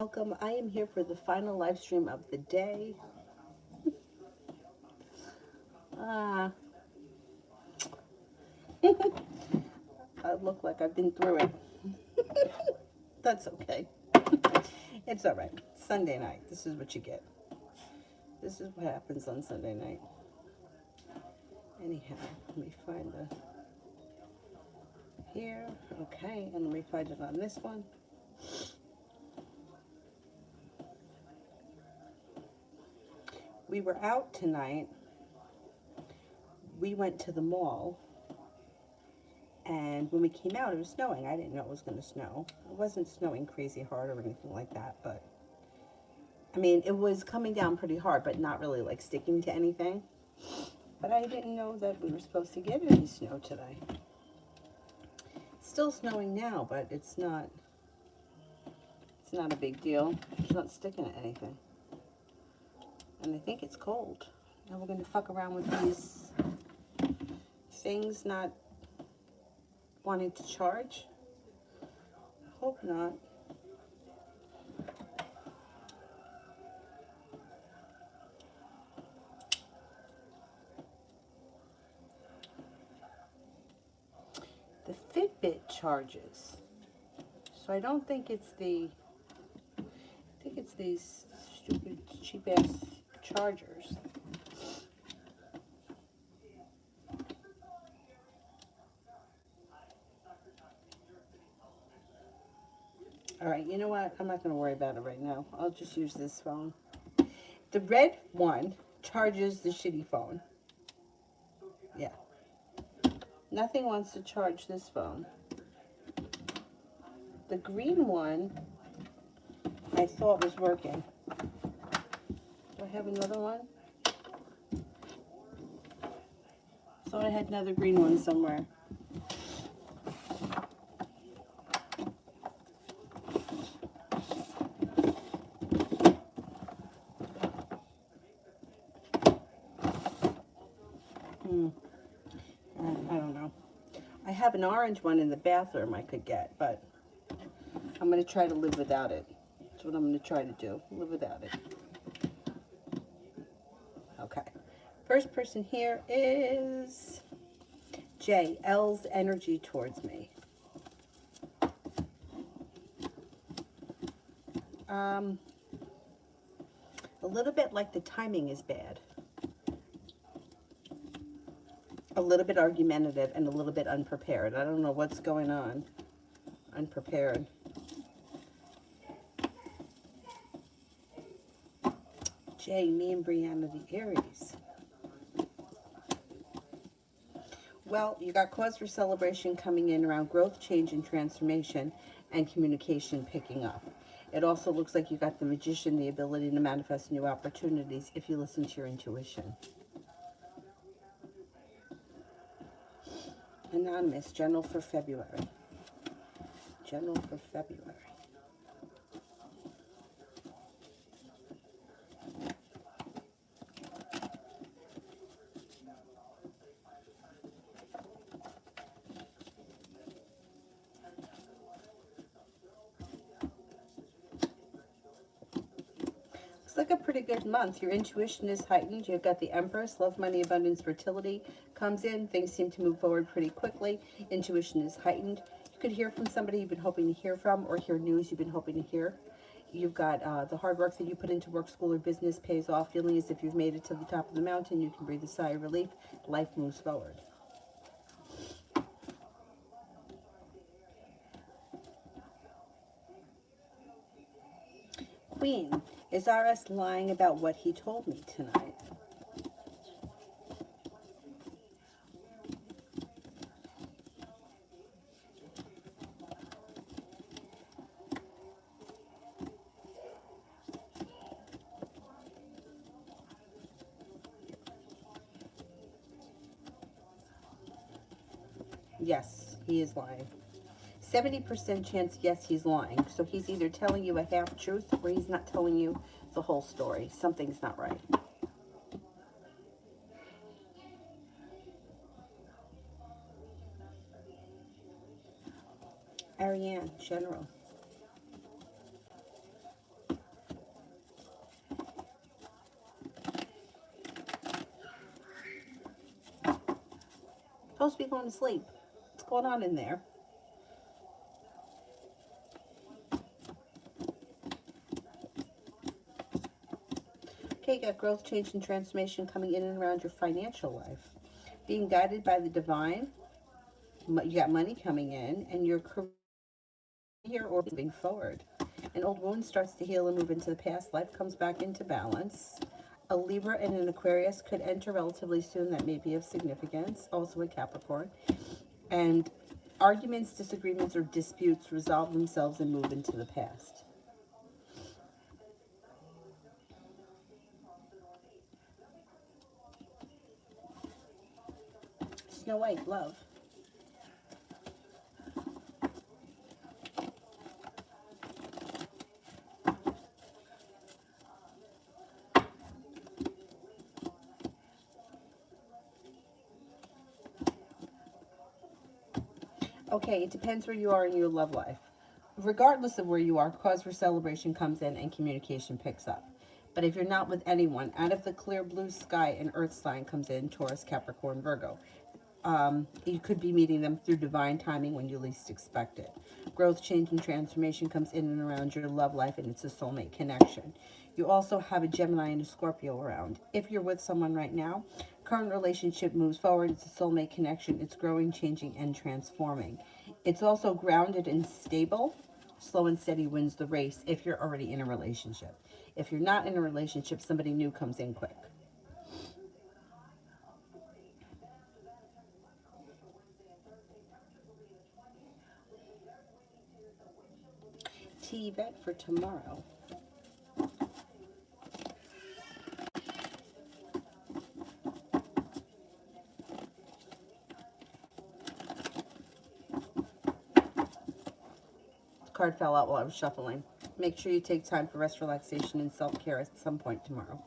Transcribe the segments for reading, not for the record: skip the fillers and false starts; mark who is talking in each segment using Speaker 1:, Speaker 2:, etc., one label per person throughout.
Speaker 1: Welcome. I am here for the final live stream of the day. Ah, I look like I've been through it. That's okay. It's all right. Sunday night. This is what you get. This is what happens on Sunday night. Anyhow, let me find the here. Okay, and let me find it on this one. We were out tonight. We went to the mall. And when we came out, it was snowing. I didn't know it was going to snow. It wasn't snowing crazy hard or anything like that, but I mean, it was coming down pretty hard, but not really like sticking to anything. But I didn't know that we were supposed to get any snow today. It's still snowing now, but it's not a big deal. It's not sticking to anything. And I think it's cold. Now we're going to fuck around with these things not wanting to charge. Hope not. The Fitbit charges. So I don't think it's I think it's these stupid cheap ass chargers. All right, you know what? I'm not going to worry about it right now. I'll just use this phone. The red one charges the shitty phone. Yeah. Nothing wants to charge this phone. The green one I thought was working. Do I have another one? Thought I had another green one somewhere. I don't know. I have an orange one in the bathroom I could get, but I'm going to try to live without it. That's what I'm going to try to do. Live without it. Okay. First person here is J. L's energy towards me. A little bit like the timing is bad. A little bit argumentative and a little bit unprepared. I don't know what's going on. Unprepared. Jay, me and Brianna the Aries. Well, you got cause for celebration coming in around growth, change, and transformation, and communication picking up. It also looks like you got the Magician, the ability to manifest new opportunities if you listen to your intuition. Anonymous, general for February. General for February. Looks like a pretty good month. Your intuition is heightened. You've got the Empress, love, money, abundance, fertility comes in. Things seem to move forward pretty quickly. Intuition is heightened. You could hear from somebody you've been hoping to hear from, or hear news you've been hoping to hear. You've got the hard work that you put into work, school, or business pays off. Feeling as if you've made it to the top of the mountain. You can breathe a sigh of relief. Life moves forward. Queen, is RS lying about what he told me tonight? Yes, he is lying. 70% chance, yes, he's lying. So he's either telling you a half-truth or he's not telling you the whole story. Something's not right. Ariane, general. Supposed to be going to sleep. What's going on in there? Okay, you got growth, change, and transformation coming in and around your financial life. Being guided by the divine. You got money coming in, and your career or moving forward. An old wound starts to heal and move into the past. Life comes back into balance. A Libra and an Aquarius could enter relatively soon. That may be of significance. Also a Capricorn. And arguments, disagreements, or disputes resolve themselves and move into the past. Snow White, love. Okay, it depends where you are in your love life. Regardless of where you are, cause for celebration comes in and communication picks up. But if you're not with anyone, out of the clear blue sky, an earth sign comes in, Taurus, Capricorn, Virgo. You could be meeting them through divine timing when you least expect it. Growth, change, and transformation comes in and around your love life, and it's a soulmate connection. You also have a Gemini and a Scorpio around. If you're with someone right now, current relationship moves forward. It's a soulmate connection. It's growing, changing, and transforming. It's also grounded and stable. Slow and steady wins the race if you're already in a relationship. If you're not in a relationship, somebody new comes in quick. T-Bet for tomorrow. Card fell out while I was shuffling. Make sure you take time for rest, relaxation, and self-care at some point tomorrow.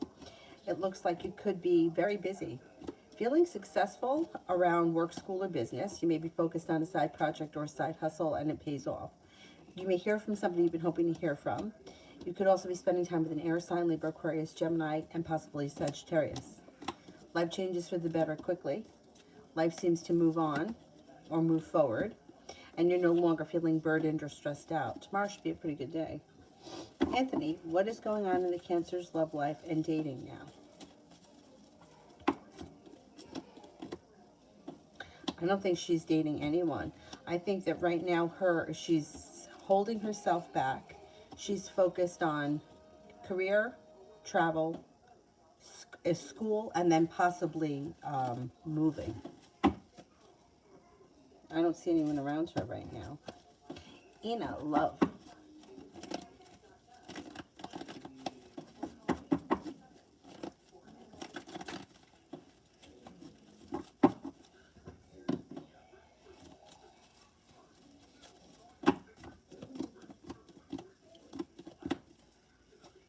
Speaker 1: It looks like you could be very busy. Feeling successful around work, school, or business. You may be focused on a side project or a side hustle, and it pays off. You may hear from somebody you've been hoping to hear from. You could also be spending time with an air sign, Libra, Aquarius, Gemini, and possibly Sagittarius. Life changes for the better quickly. Life seems to move on or move forward, and you're no longer feeling burdened or stressed out. Tomorrow should be a pretty good day. Anthony, what is going on in the Cancer's love life and dating now? I don't think she's dating anyone. I think that right now she's holding herself back. She's focused on career, travel, school, and then possibly moving. I don't see anyone around her right now. Ina, love.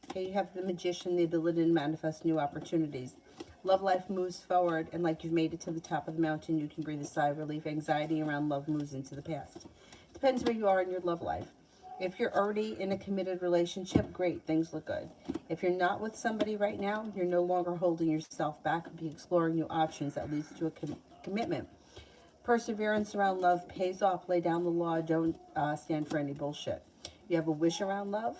Speaker 1: Okay, you have the Magician, the ability to manifest new opportunities. Love life moves forward, and like you've made it to the top of the mountain, you can breathe a sigh of relief. Anxiety around love moves into the past. Depends where you are in your love life. If you're already in a committed relationship, great, things look good. If you're not with somebody right now, you're no longer holding yourself back. Be exploring new options that leads to a commitment. Perseverance around love pays off. Lay down the law. Don't stand for any bullshit. You have a wish around love.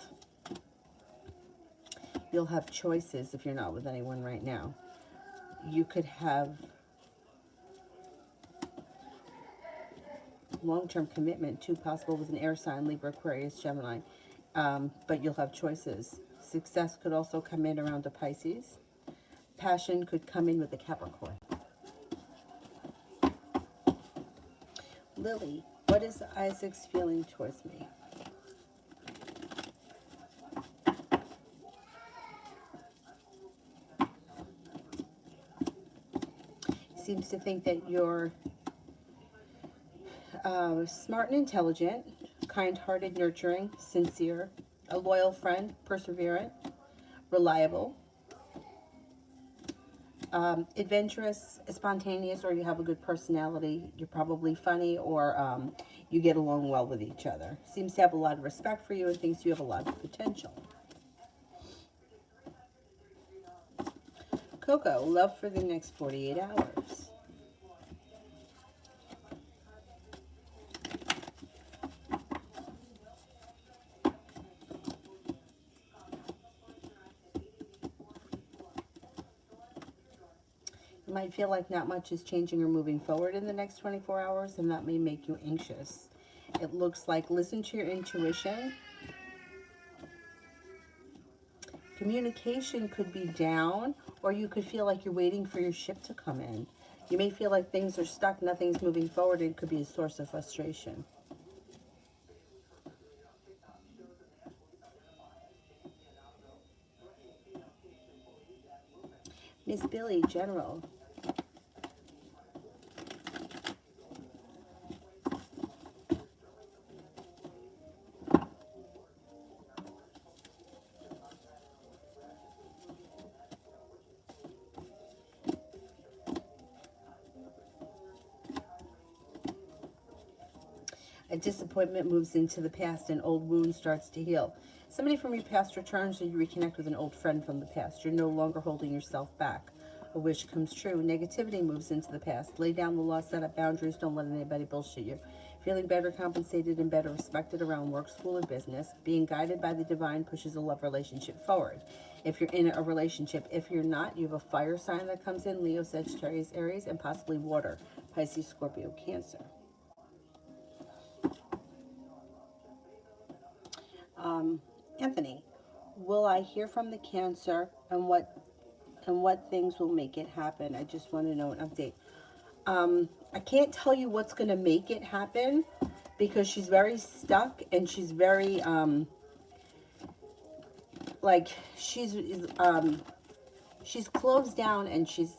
Speaker 1: You'll have choices if you're not with anyone right now. You could have long-term commitment, too, possible with an air sign, Libra, Aquarius, Gemini. But you'll have choices. Success could also come in around a Pisces. Passion could come in with a Capricorn. Lily, what is Isaac's feeling towards me? Seems to think that you're smart and intelligent, kind-hearted, nurturing, sincere, a loyal friend, perseverant, reliable, adventurous, spontaneous, or you have a good personality. You're probably funny, or you get along well with each other. Seems to have a lot of respect for you and thinks you have a lot of potential. Coco, love for the next 48 hours. might feel like not much is changing or moving forward in the next 24 hours, and that may make you anxious. It looks like listen to your intuition. Communication could be down, or you could feel like you're waiting for your ship to come in. You may feel like things are stuck, nothing's moving forward, and it could be a source of frustration. Miss Billy, General. A disappointment moves into the past, an old wound starts to heal. Somebody from your past returns, or you reconnect with an old friend from the past. You're no longer holding yourself back. A wish comes true. Negativity moves into the past. Lay down the law, set up boundaries, don't let anybody bullshit you. Feeling better compensated and better respected around work, school, or business. Being guided by the divine pushes a love relationship forward. If you're in a relationship, if you're not, you have a fire sign that comes in, Leo, Sagittarius, Aries, and possibly water, Pisces, Scorpio, Cancer. Anthony, will I hear from the Cancer, and what things will make it happen? I just want to know an update. I can't tell you what's going to make it happen because she's very stuck, and she's very like she's closed down, and she's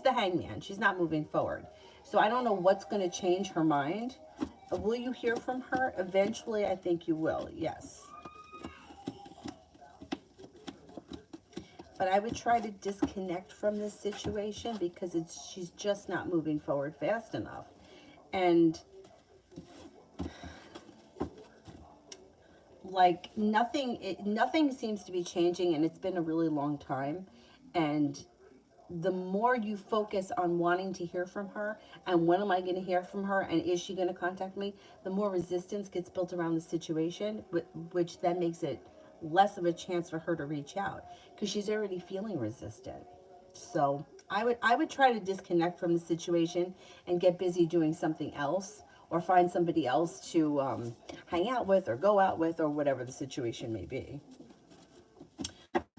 Speaker 1: the hangman. She's not moving forward. So I don't know what's going to change her mind. Will you hear from her? Eventually, I think you will, yes. But I would try to disconnect from this situation because she's just not moving forward fast enough. And like nothing seems to be changing, and it's been a really long time. And the more you focus on wanting to hear from her and when am I going to hear from her and is she going to contact me, the more resistance gets built around the situation, which then makes it less of a chance for her to reach out because she's already feeling resistant. So I would try to disconnect from the situation and get busy doing something else, or find somebody else to hang out with or go out with, or whatever the situation may be.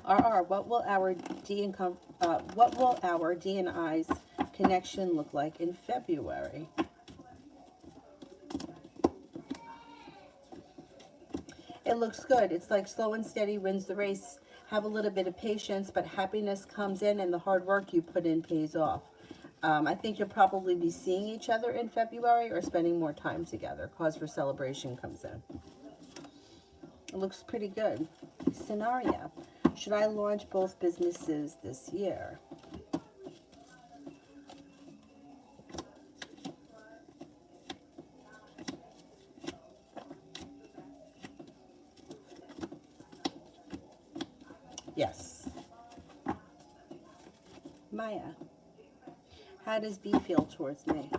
Speaker 1: What will our D and I's connection look like in February? It looks good. It's like slow and steady wins the race. Have a little bit of patience, but happiness comes in, and the hard work you put in pays off. I think you'll probably be seeing each other in February or spending more time together. Cause for celebration comes in. It looks pretty good. Scenario. Should I launch both businesses this year? Yes. Maya, how does B feel towards me?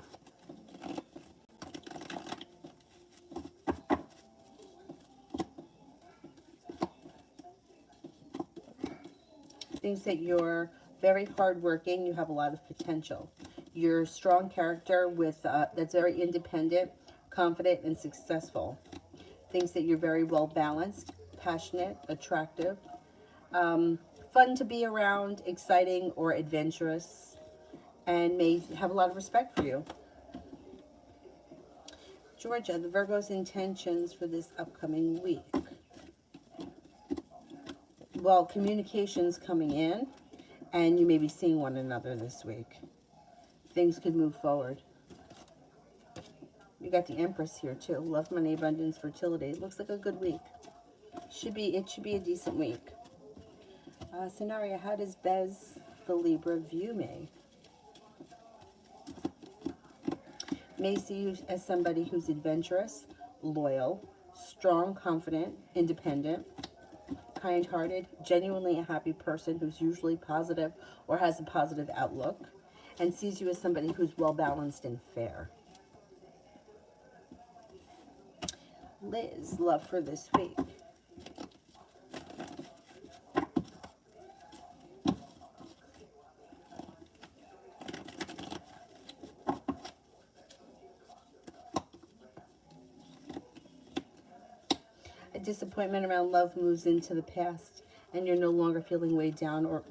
Speaker 1: Thinks that you're very hardworking. You have a lot of potential. You're a strong character with that's very independent, confident, and successful. Thinks that you're very well balanced, passionate, attractive, fun to be around, exciting or adventurous, and may have a lot of respect for you. Georgia, the Virgo's intentions for this upcoming week. Well, communication's coming in, and you may be seeing one another this week. Things could move forward. You got the Empress here too. Love, money, abundance, fertility. Looks like a good week. It should be a decent week. Scenario, how does Bez, the Libra, view me? May see you as somebody who's adventurous, loyal, strong, confident, independent, kind-hearted, genuinely a happy person who's usually positive or has a positive outlook, and sees you as somebody who's well-balanced and fair. Liz, love for this week. disappointment around love moves into the past, and you're no longer feeling weighed down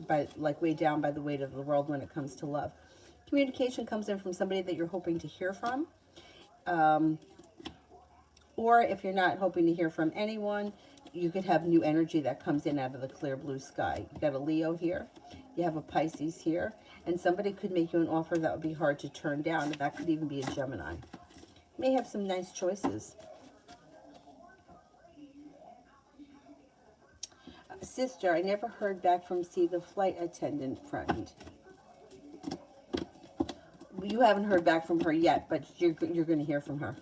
Speaker 1: weighed down by the weight of the world when it comes to love. Communication comes in from somebody that you're hoping to hear from. Or if you're not hoping to hear from anyone, you could have new energy that comes in out of the clear blue sky. You got a Leo here, you have a Pisces here, and somebody could make you an offer that would be hard to turn down, and that could even be a Gemini. You may have some nice choices. Sister, I never heard back from C, the flight attendant friend. You haven't heard back from her yet, but you're going to hear from her.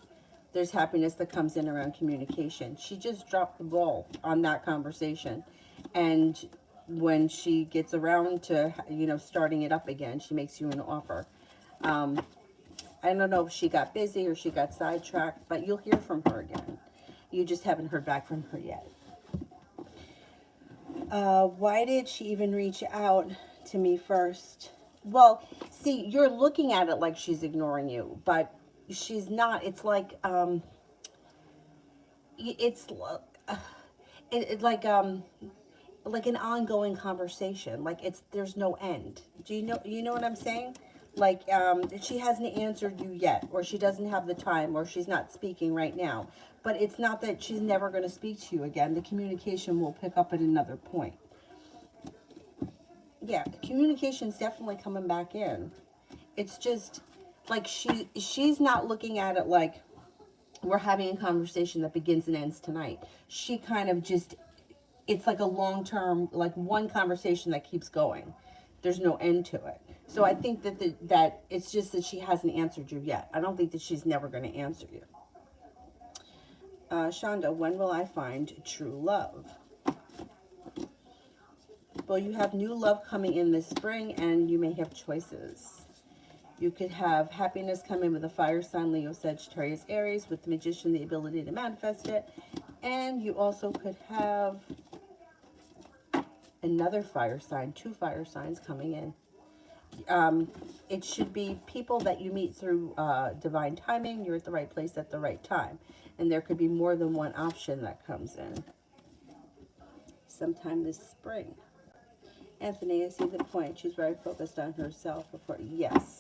Speaker 1: There's happiness that comes in around communication. She just dropped the ball on that conversation. And when she gets around to, starting it up again, she makes you an offer. I don't know if she got busy or she got sidetracked, but you'll hear from her again. You just haven't heard back from her yet. Why did she even reach out to me first? Well, see, you're looking at it like she's ignoring you, but she's not. It's like, it's like an ongoing conversation. Like there's no end. Do you know what I'm saying? Like, she hasn't answered you yet, or she doesn't have the time, or she's not speaking right now. But it's not that she's never going to speak to you again. The communication will pick up at another point. Yeah, communication's definitely coming back in. It's just like she's not looking at it like we're having a conversation that begins and ends tonight. She kind of just, it's like a long-term, like one conversation that keeps going. There's no end to it. So I think that it's just that she hasn't answered you yet. I don't think that she's never going to answer you. Shonda, when will I find true love? Well, you have new love coming in this spring, and you may have choices. You could have happiness come in with a fire sign, Leo, Sagittarius, Aries, with the Magician, the ability to manifest it. And you also could have another fire sign, 2 fire signs coming in. It should be people that you meet through divine timing. You're at the right place at the right time. And there could be more than one option that comes in sometime this spring. Anthony, I see the point. She's very focused on herself. Yes.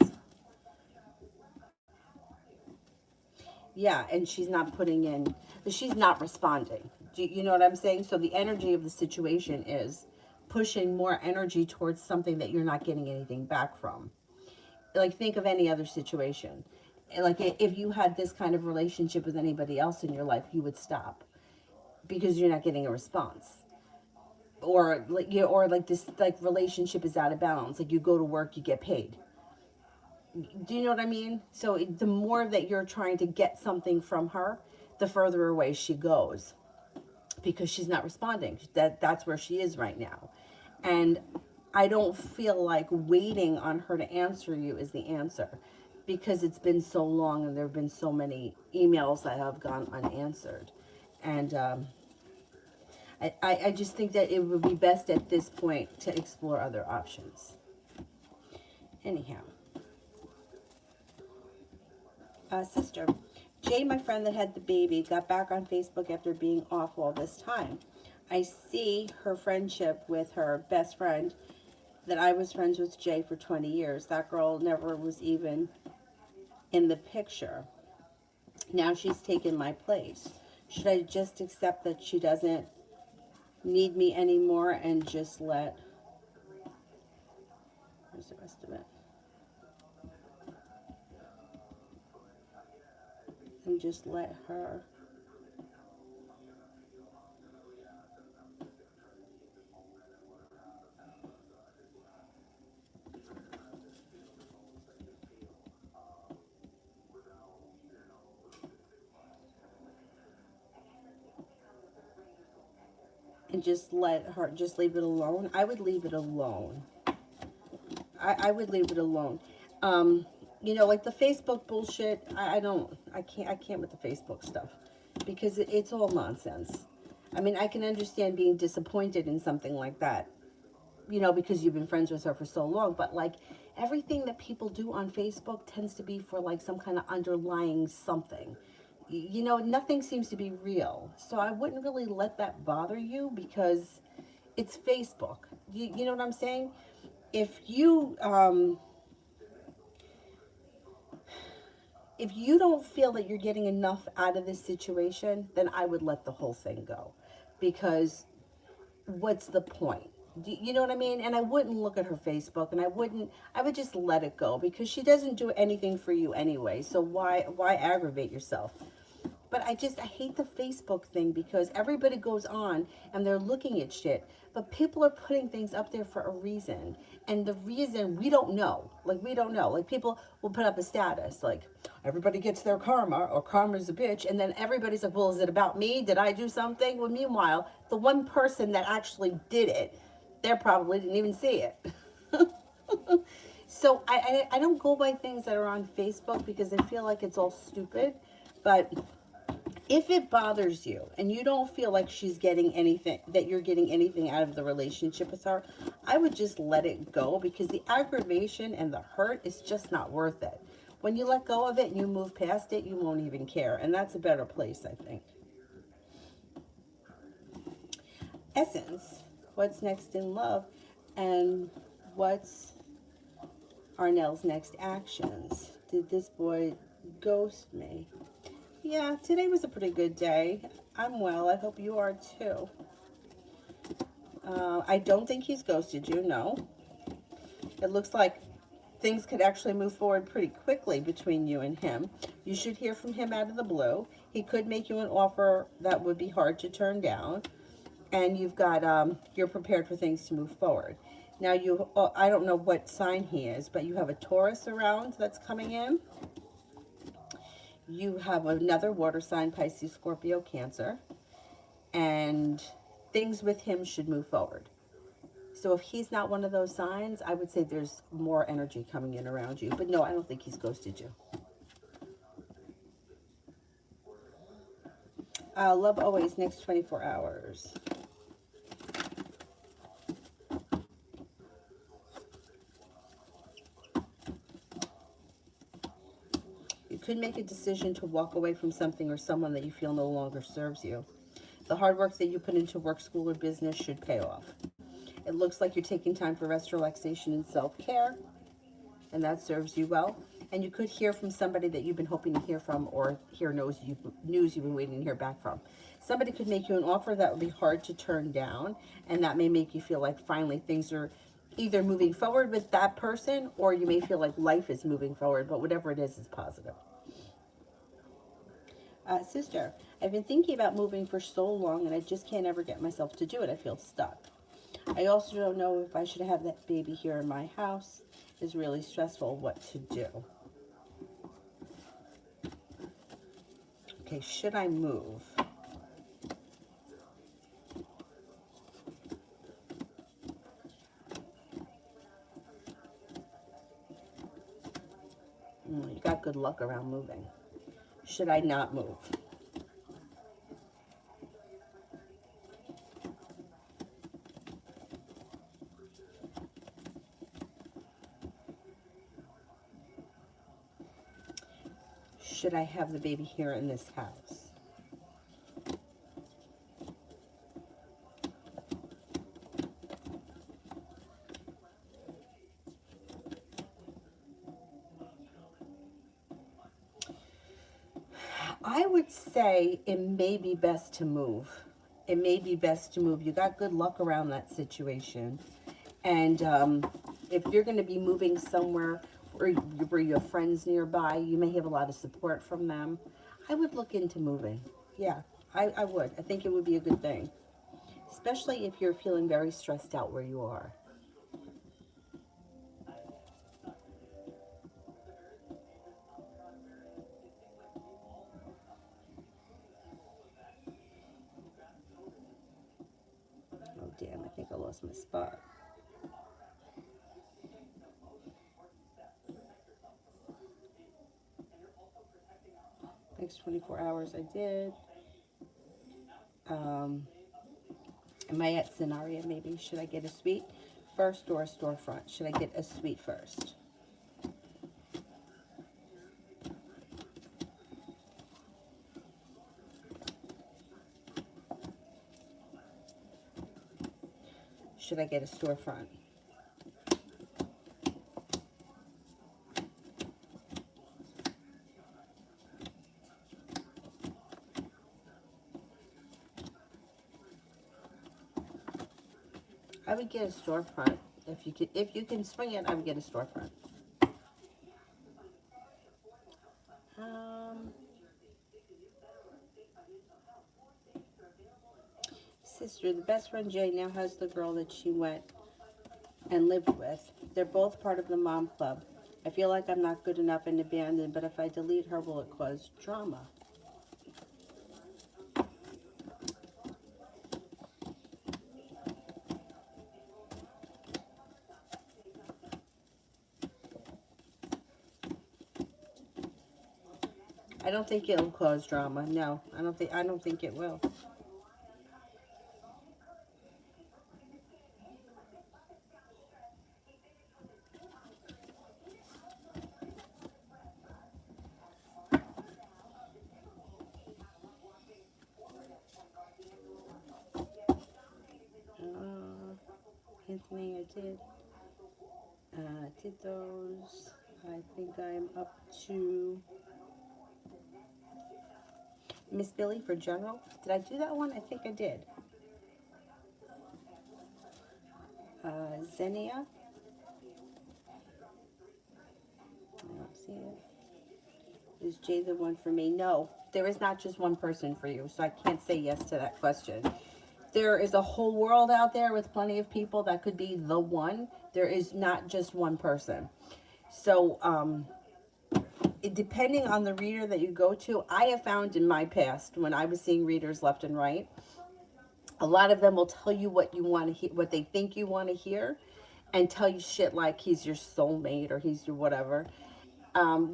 Speaker 1: Yeah, and she's not putting in, she's not responding. Do you know what I'm saying? So the energy of the situation is pushing more energy towards something that you're not getting anything back from. Like, think of any other situation. Like, if you had this kind of relationship with anybody else in your life, you would stop because you're not getting a response. Or like this relationship is out of balance. Like, you go to work, you get paid. Do you know what I mean? So the more that you're trying to get something from her, the further away she goes because she's not responding. That's where she is right now. And I don't feel like waiting on her to answer you is the answer, because it's been so long and there have been so many emails that have gone unanswered. And I just think that it would be best at this point to explore other options. Anyhow. Sister, Jay, my friend that had the baby, got back on Facebook after being off all this time. I see her friendship with her best friend that I was friends with Jay for 20 years. That girl never was even in the picture. Now she's taken my place. Should I just accept that she doesn't need me anymore and just let... Where's the rest of it? And just let her... and just let her, just leave it alone. I would leave it alone. I would leave it alone. You know, like the Facebook bullshit, I can't with the Facebook stuff, because it's all nonsense. I mean, I can understand being disappointed in something like that, you know, because you've been friends with her for so long, but like everything that people do on Facebook tends to be for like some kind of underlying something. you know, nothing seems to be real. So I wouldn't really let that bother you because it's Facebook. You know what I'm saying? If if you don't feel that you're getting enough out of this situation, then I would let the whole thing go, because what's the point? You know what I mean? And I wouldn't look at her Facebook, and I would just let it go, because she doesn't do anything for you anyway. So why aggravate yourself? But I hate the Facebook thing, because everybody goes on and they're looking at shit, but people are putting things up there for a reason. And the reason we don't know. Like, we don't know. Like, people will put up a status like, everybody gets their karma, or karma's a bitch, and then everybody's like, well, is it about me? Did I do something? Well, meanwhile, the one person that actually did it, they probably didn't even see it. So I don't go by things that are on Facebook, because I feel like it's all stupid. But if it bothers you and you don't feel like she's getting anything, that you're getting anything out of the relationship with her, I would just let it go, because the aggravation and the hurt is just not worth it. When you let go of it and you move past it, you won't even care. And that's a better place, I think. Essence, what's next in love? And what's Arnell's next actions? Did this boy ghost me? Yeah, today was a pretty good day. I'm well. I hope you are too. I don't think he's ghosted you, no. It looks like things could actually move forward pretty quickly between you and him. You should hear from him out of the blue. He could make you an offer that would be hard to turn down. And you're prepared for things to move forward. Now, I don't know what sign he is, but you have a Taurus around that's coming in. You have another water sign, Pisces, Scorpio, Cancer, and things with him should move forward. So if he's not one of those signs, I would say there's more energy coming in around you. But no, I don't think he's ghosted you. Love always, next 24 hours. You could make a decision to walk away from something or someone that you feel no longer serves you. The hard work that you put into work, school, or business should pay off. It looks like you're taking time for rest, relaxation, and self-care, and that serves you well. And you could hear from somebody that you've been hoping to hear from, or hear news you've been waiting to hear back from. Somebody could make you an offer that would be hard to turn down, and that may make you feel like finally things are either moving forward with that person, or you may feel like life is moving forward, but whatever it is positive. Sister, I've been thinking about moving for so long, and I just can't ever get myself to do it. I feel stuck. I also don't know if I should have that baby here in my house. It's really stressful what to do. Okay, should I move? You got good luck around moving. Should I not move? Should I have the baby here in this house? I would say it may be best to move. It may be best to move. You got good luck around that situation. And if you're going to be moving somewhere where you have friends nearby, you may have a lot of support from them. I would look into moving. Yeah, I would. I think it would be a good thing. Especially if you're feeling very stressed out where you are. Oh, damn, I think I lost my spot. Next 24 hours I did. Am I at scenario maybe? Should I get a suite first or a storefront? Should I get a suite first? should I get a storefront? I would get a storefront. If you can swing it, I would get a storefront. Sister, the best friend Jay now has the girl that she went and lived with. They're both part of the mom club. I feel like I'm not good enough and abandoned, but if I delete her, will it cause drama? I don't think it'll cause drama. No, I don't think it will. Anthony, I did those. I think I'm up to Miss Billy for general. Did I do that one? I think I did. Xenia. I don't see it. Is Jay the one for me? No, there is not just one person for you, so I can't say yes to that question. There is a whole world out there with plenty of people that could be the one. There is not just one person. So, depending on the reader that you go to, I have found in my past, when I was seeing readers left and right, a lot of them will tell you what you want to hear, what they think you want to hear, and tell you shit like he's your soulmate or he's your whatever,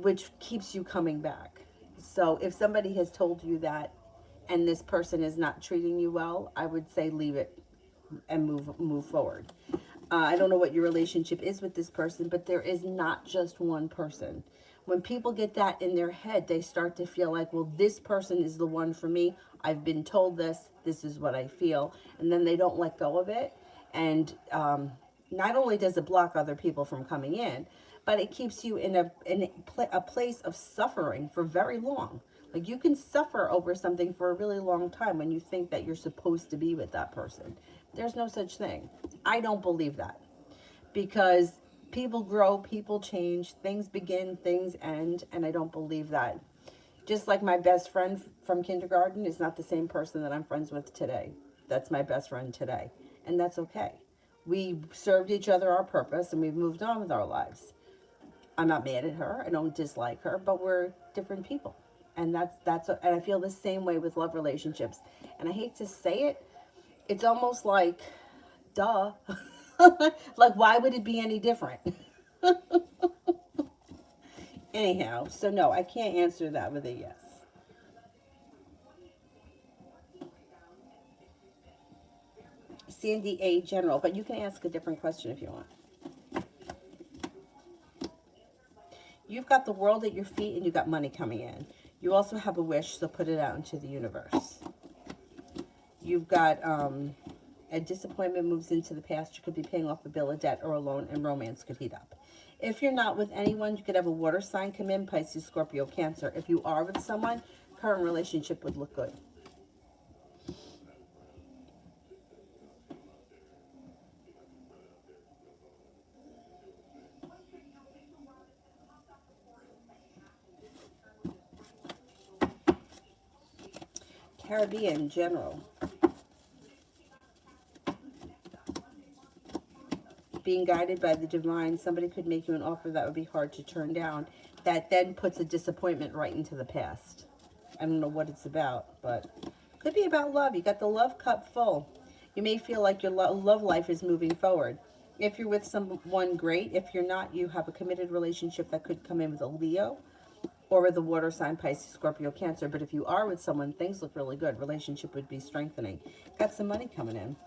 Speaker 1: which keeps you coming back. So if somebody has told you that and this person is not treating you well, I would say leave it and move forward. I don't know what your relationship is with this person, but there is not just one person. When people get that in their head, they start to feel like, well, this person is the one for me. I've been told this. This is what I feel. And then they don't let go of it. And not only does it block other people from coming in, but it keeps you in a place of suffering for very long. Like, you can suffer over something for a really long time when you think that you're supposed to be with that person. There's no such thing. I don't believe that, because people grow, people change, things begin, things end, and I don't believe that. Just like my best friend from kindergarten is not the same person that I'm friends with today. That's my best friend today, and that's okay. We served each other our purpose, and we've moved on with our lives. I'm not mad at her. I don't dislike her, but we're different people. And and I feel the same way with love relationships. And I hate to say it, it's almost like, duh. Like, why would it be any different? Anyhow, so no, I can't answer that with a yes. Sandy A. General, but you can ask a different question if you want. You've got the world at your feet and you've got money coming in. You also have a wish, so put it out into the universe. You've got a disappointment moves into the past. You could be paying off a bill of debt or a loan, and romance could heat up. If you're not with anyone, you could have a water sign come in, Pisces, Scorpio, Cancer. If you are with someone, current relationship would look good. Caribbean general. Being guided by the divine, somebody could make you an offer that would be hard to turn down. That then puts a disappointment right into the past. I don't know what it's about, but could be about love. You got the love cup full. You may feel like your love life is moving forward. If you're with someone, great. If you're not, you have a committed relationship that could come in with a Leo or with a water sign, Pisces, Scorpio, Cancer. But if you are with someone, things look really good. Relationship would be strengthening. Got some money coming in.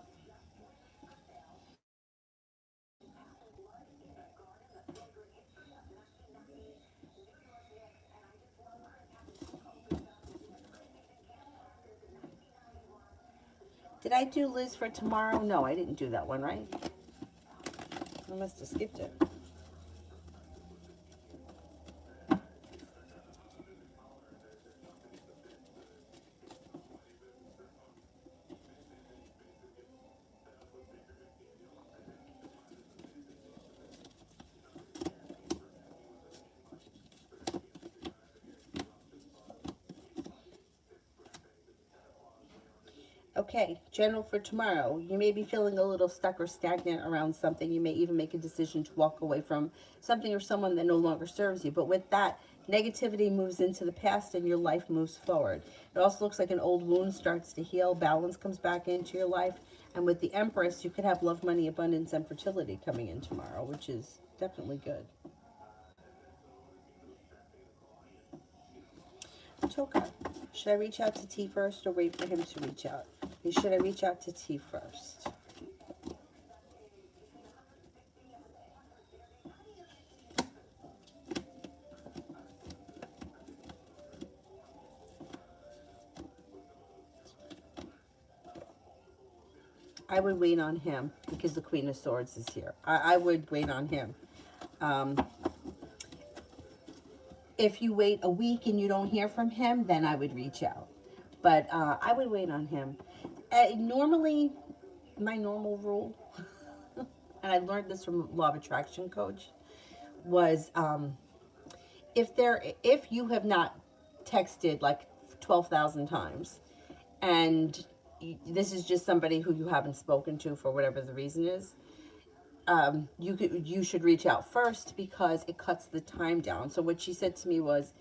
Speaker 1: Did I do Liz for tomorrow? No, I didn't do that one, right? I must have skipped it. Okay, general for tomorrow. You may be feeling a little stuck or stagnant around something. You may even make a decision to walk away from something or someone that no longer serves you. But with that, negativity moves into the past and your life moves forward. It also looks like an old wound starts to heal. Balance comes back into your life. And with the Empress, you could have love, money, abundance, and fertility coming in tomorrow, which is definitely good. Toka, should I reach out to T first or wait for him to reach out? Should I reach out to T first? I would wait on him because the Queen of Swords is here. I would wait on him. If you wait a week and you don't hear from him, then I would reach out. But I would wait on him. Normally, my normal rule, and I learned this from Law of Attraction coach, was if you have not texted like 12,000 times, and this is just somebody who you haven't spoken to for whatever the reason is, you should reach out first because it cuts the time down. So what she said to me was,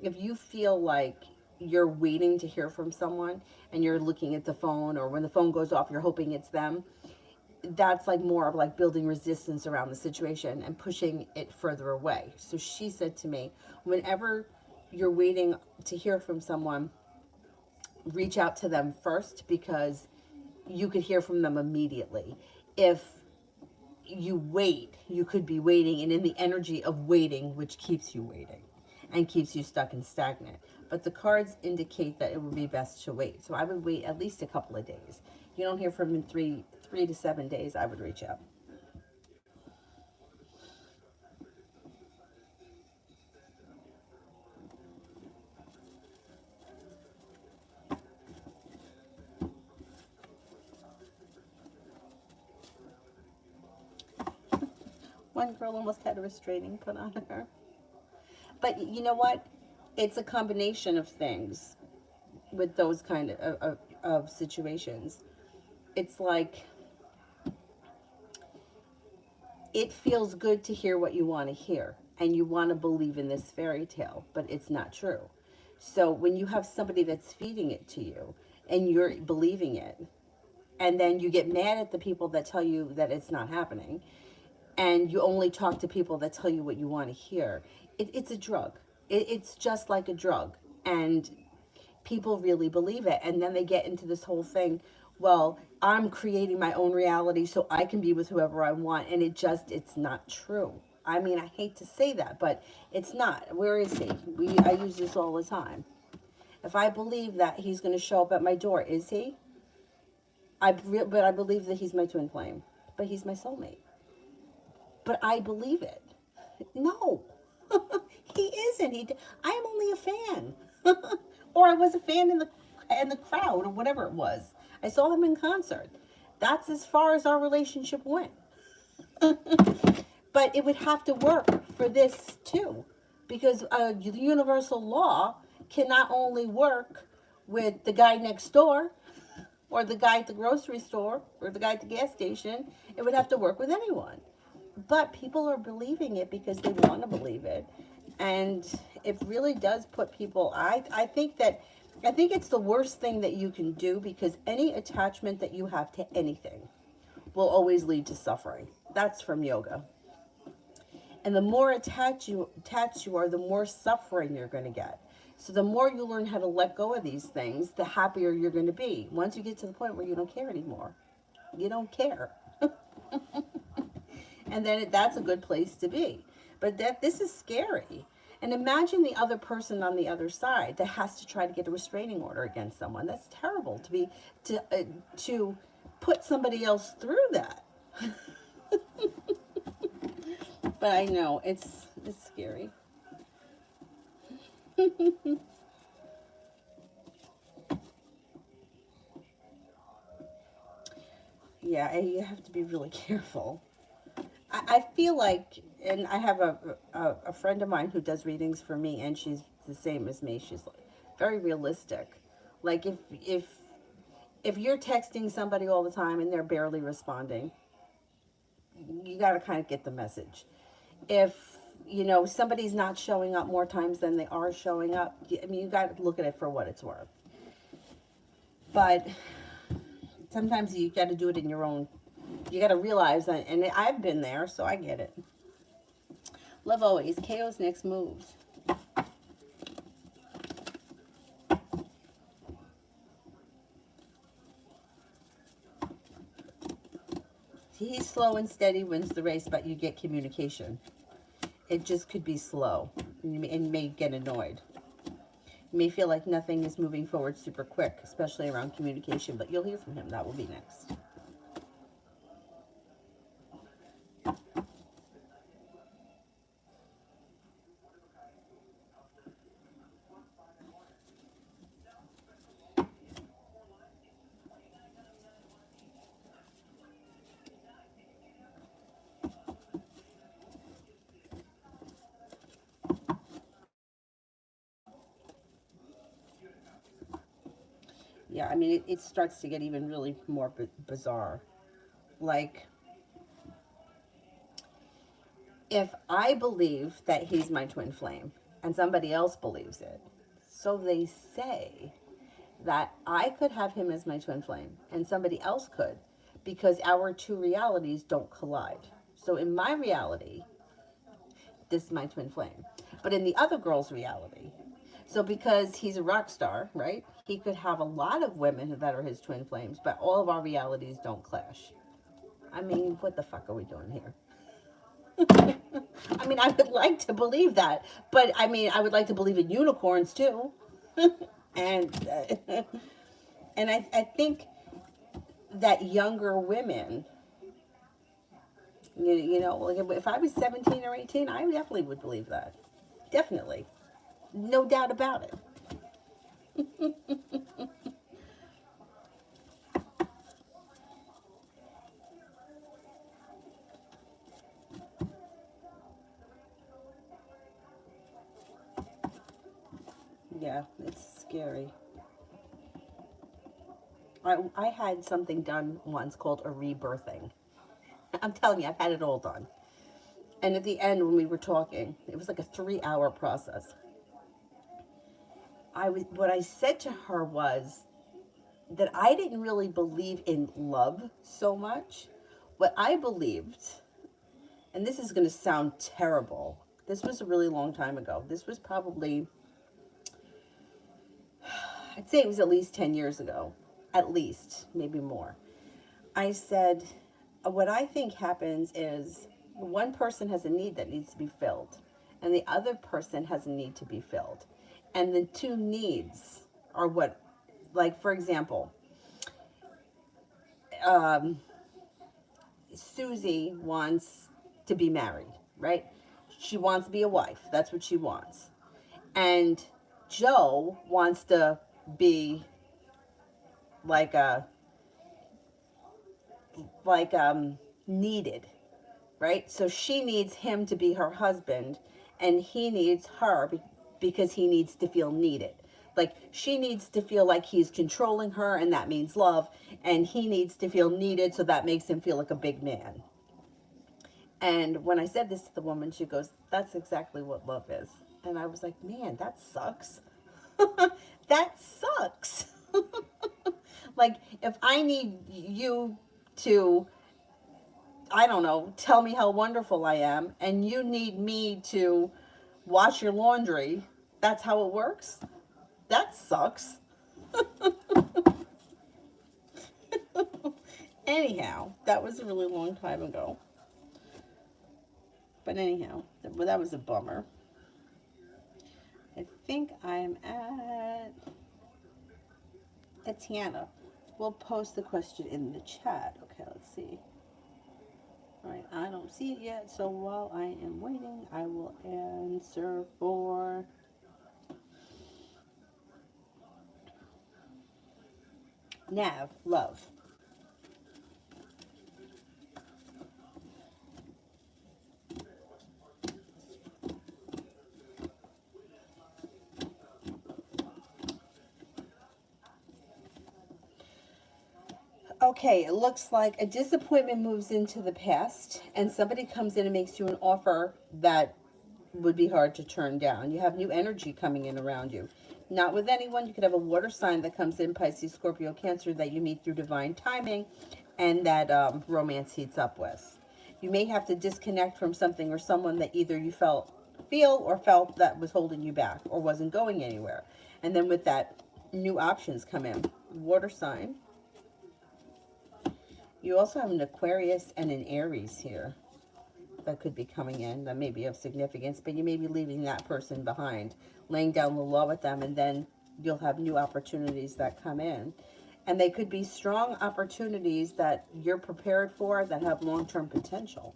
Speaker 1: if you feel like you're waiting to hear from someone and you're looking at the phone, or when the phone goes off, you're hoping it's them, that's like more of like building resistance around the situation and pushing it further away. So she said to me, whenever you're waiting to hear from someone, reach out to them first because you could hear from them immediately. If you wait, you could be waiting, and in the energy of waiting, which keeps you waiting and keeps you stuck and stagnant. But the cards indicate that it would be best to wait. So I would wait at least a couple of days. If you don't hear from him in 3 to 7 days, I would reach out. One girl almost had a restraining put on her. But you know what? It's a combination of things with those kind of situations. It's like, it feels good to hear what you want to hear, and you want to believe in this fairy tale, but it's not true. So when you have somebody that's feeding it to you and you're believing it, and then you get mad at the people that tell you that it's not happening, and you only talk to people that tell you what you want to hear, it's a drug. It's just like a drug. And people really believe it. And then they get into this whole thing, well, I'm creating my own reality so I can be with whoever I want. And it's not true. I mean, I hate to say that, but it's not. Where is he? I use this all the time. If I believe that he's going to show up at my door, is he? But I believe that he's my twin flame. But he's my soulmate. But I believe it. No, he isn't. I am only a fan. Or I was a fan in the crowd, or whatever it was. I saw him in concert. That's as far as our relationship went. But it would have to work for this too, because the universal law can not only work with the guy next door, or the guy at the grocery store, or the guy at the gas station. It would have to work with anyone. But people are believing it because they want to believe it. And it really does put people, I think it's the worst thing that you can do, because any attachment that you have to anything will always lead to suffering. That's from yoga. And the more attached you are, the more suffering you're going to get. So the more you learn how to let go of these things, the happier you're going to be. Once you get to the point where you don't care anymore. You don't care. And then that's a good place to be. But this is scary. And imagine the other person on the other side that has to try to get a restraining order against someone. That's terrible to put somebody else through that. But I know it's scary. Yeah, you have to be really careful. I feel like, and I have a friend of mine who does readings for me, and she's the same as me. She's like very realistic. Like if you're texting somebody all the time and they're barely responding, you got to kind of get the message. If somebody's not showing up more times than they are showing up, I mean, you got to look at it for what it's worth. But sometimes you got to do it in your own. You got to realize that, and I've been there, so I get it. Love always. KO's next moves. He's slow and steady, wins the race, but you get communication. It just could be slow, and you may get annoyed. You may feel like nothing is moving forward super quick, especially around communication, but you'll hear from him. That will be next. Yeah, I mean, it starts to get even really more bizarre. Like, if I believe that he's my twin flame and somebody else believes it, so they say that I could have him as my twin flame and somebody else could, because our two realities don't collide. So in my reality, this is my twin flame. But in the other girl's reality, so because he's a rock star, right? He could have a lot of women that are his twin flames, but all of our realities don't clash. I mean, what the fuck are we doing here? I mean, I would like to believe that, but I mean, I would like to believe in unicorns too. and and I think that younger women, like if I was 17 or 18, I definitely would believe that. Definitely. No doubt about it. Yeah, it's scary. I had something done once called a rebirthing. I'm telling you, I've had it all done. And at the end, when we were talking, it was like a 3-hour process. What I said to her was that I didn't really believe in love so much. What I believed, and this is going to sound terrible, this was a really long time ago. This was probably, I'd say it was at least 10 years ago. At least, maybe more. I said, what I think happens is one person has a need that needs to be filled, and the other person has a need to be filled. And the two needs are what, like, for example, Susie wants to be married, right? She wants to be a wife. That's what she wants. And Joe wants to be like a needed, right? So she needs him to be her husband, and he needs her because he needs to feel needed. Like, she needs to feel like he's controlling her, and that means love, and he needs to feel needed, so that makes him feel like a big man. And when I said this to the woman, she goes, "That's exactly what love is." And I was like, man, that sucks. That sucks. Like, if I need you to, I don't know, tell me how wonderful I am, and you need me to wash your laundry, that's how it works? That sucks. Anyhow, that was a really long time ago. But anyhow, that was a bummer. I think I'm at Tatiana. We'll post the question in the chat. Okay, let's see. All right, I don't see it yet, so while I am waiting, I will answer for Nav, love. Okay, it looks like a disappointment moves into the past, and somebody comes in and makes you an offer that would be hard to turn down. You have new energy coming in around you. Not with anyone. You could have a water sign that comes in, Pisces, Scorpio, Cancer, that you meet through divine timing and that romance heats up with. You may have to disconnect from something or someone that either you felt that was holding you back or wasn't going anywhere. And then with that, new options come in. Water sign. You also have an Aquarius and an Aries here that could be coming in that may be of significance, but you may be leaving that person behind, laying down the law with them, and then you'll have new opportunities that come in. And they could be strong opportunities that you're prepared for that have long-term potential.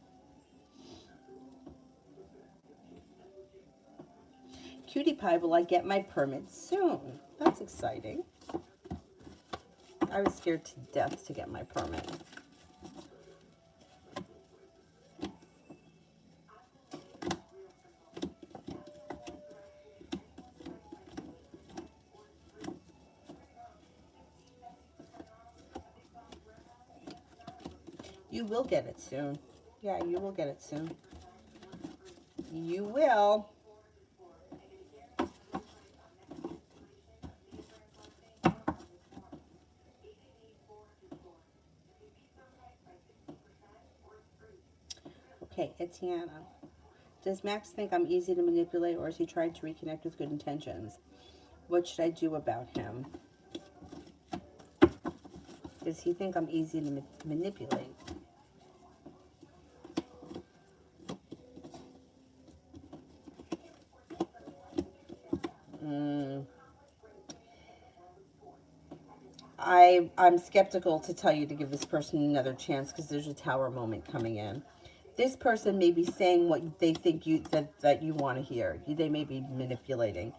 Speaker 1: Cutie Pie, will I get my permit soon? That's exciting. I was scared to death to get my permit. You will get it soon. Yeah, you will get it soon. You will. Okay, Etiana. Does Max think I'm easy to manipulate, or is he trying to reconnect with good intentions? What should I do about him? Does he think I'm easy to manipulate? I'm skeptical to tell you to give this person another chance because there's a tower moment coming in. This person may be saying what they think that you want to hear. They may be manipulating.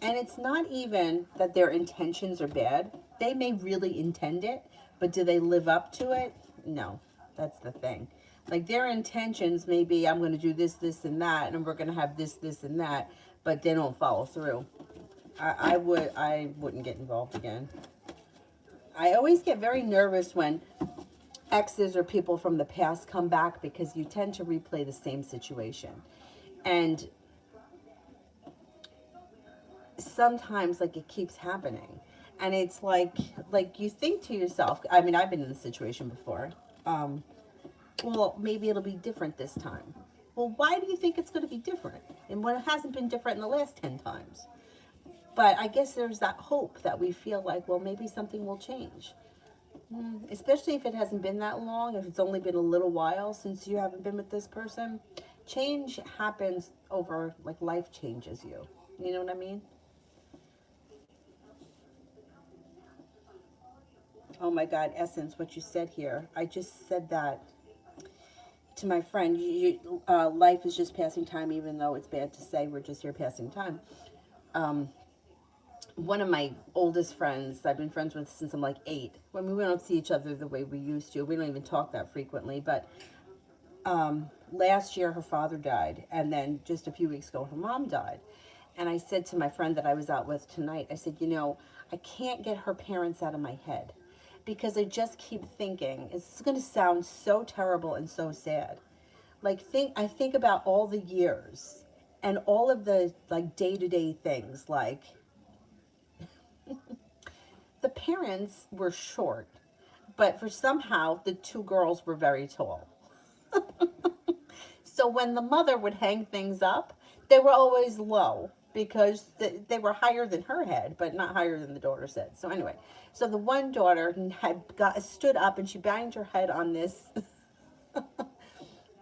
Speaker 1: And it's not even that their intentions are bad. They may really intend it, but do they live up to it? No, that's the thing. Like their intentions may be, I'm going to do this, this, and that, and we're going to have this, this, and that, but they don't follow through. I wouldn't get involved again. I always get very nervous when exes or people from the past come back because you tend to replay the same situation. And sometimes like it keeps happening. And it's like you think to yourself, I mean, I've been in this situation before. Well, maybe it'll be different this time. Well, why do you think it's going to be different? And when it hasn't been different in the last 10 times? But I guess there's that hope that we feel like, well, maybe something will change. Especially if it hasn't been that long, if it's only been a little while since you haven't been with this person. Change happens over, like life changes you. You know what I mean? Oh my God, Essence, what you said here. I just said that to my friend. Life is just passing time, even though it's bad to say we're just here passing time. One of my oldest friends I've been friends with since I'm like 8. When we don't see each other the way we used to. We don't even talk that frequently. But last year her father died. And then just a few weeks ago her mom died. And I said to my friend that I was out with tonight, I said, I can't get her parents out of my head. Because I just keep thinking, it's going to sound so terrible and so sad. I think about all the years and all of the like day-to-day things, like the parents were short, but for somehow the two girls were very tall. So when the mother would hang things up, they were always low because they were higher than her head, but not higher than the daughter's head. So anyway, so the one daughter stood up and she banged her head on this.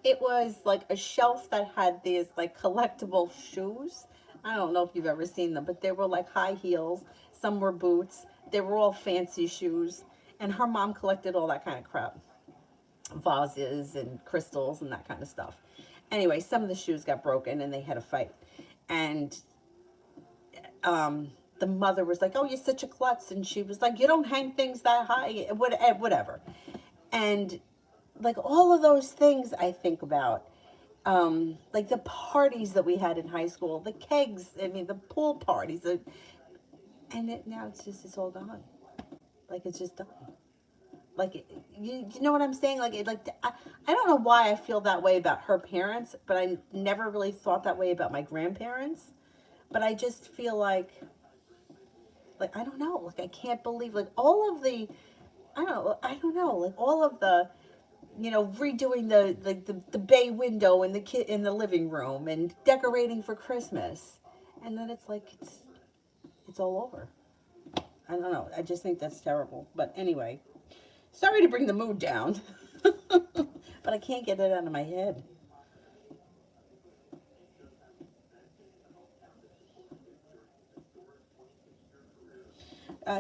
Speaker 1: It was like a shelf that had these like collectible shoes. I don't know if you've ever seen them, but they were like high heels. Some were boots. They were all fancy shoes. And her mom collected all that kind of crap, vases and crystals and that kind of stuff. Anyway, some of the shoes got broken and they had a fight. And the mother was like, "Oh, you're such a klutz," and she was like, "You don't hang things that high, whatever." And like all of those things, I think about, like the parties that we had in high school, the kegs. I mean, the pool parties, now it's all gone. Like it's just done. Like you know what I'm saying? I don't know why I feel that way about her parents, but I never really thought that way about my grandparents. But I just feel like I don't know, like I can't believe like all of the I don't know, like all of the redoing the bay window in the living room and decorating for Christmas, and then it's like it's all over. I don't know. I just think that's terrible. But anyway, sorry to bring the mood down, but I can't get it out of my head.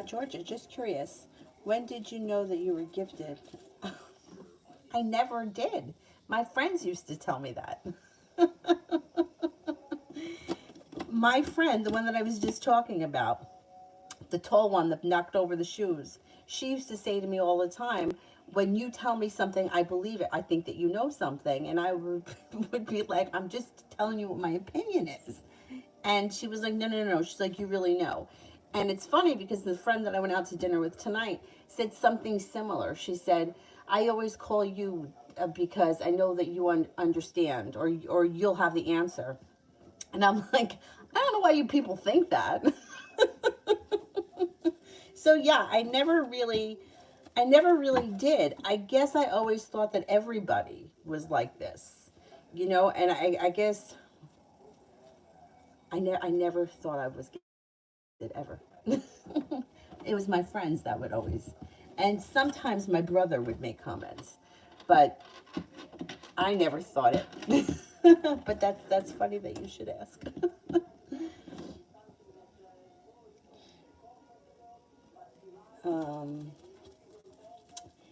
Speaker 1: Georgia, just curious, when did you know that you were gifted? I never did. My friends used to tell me that. My friend, the one that I was just talking about, the tall one that knocked over the shoes, she used to say to me all the time, "When you tell me something, I believe it. I think that you know something." And I would be like, "I'm just telling you what my opinion is." And she was like, "No, no, no, no." She's like, "You really know." And it's funny because the friend that I went out to dinner with tonight said something similar. She said, "I always call you because I know that you understand, or you'll have the answer." And I'm like, I don't know why you people think that. So yeah, I never really did. I guess I always thought that everybody was like this, and I guess I never thought I was gifted ever. It was my friends that would always, and sometimes my brother would make comments, but I never thought it. But that's funny that you should ask. um,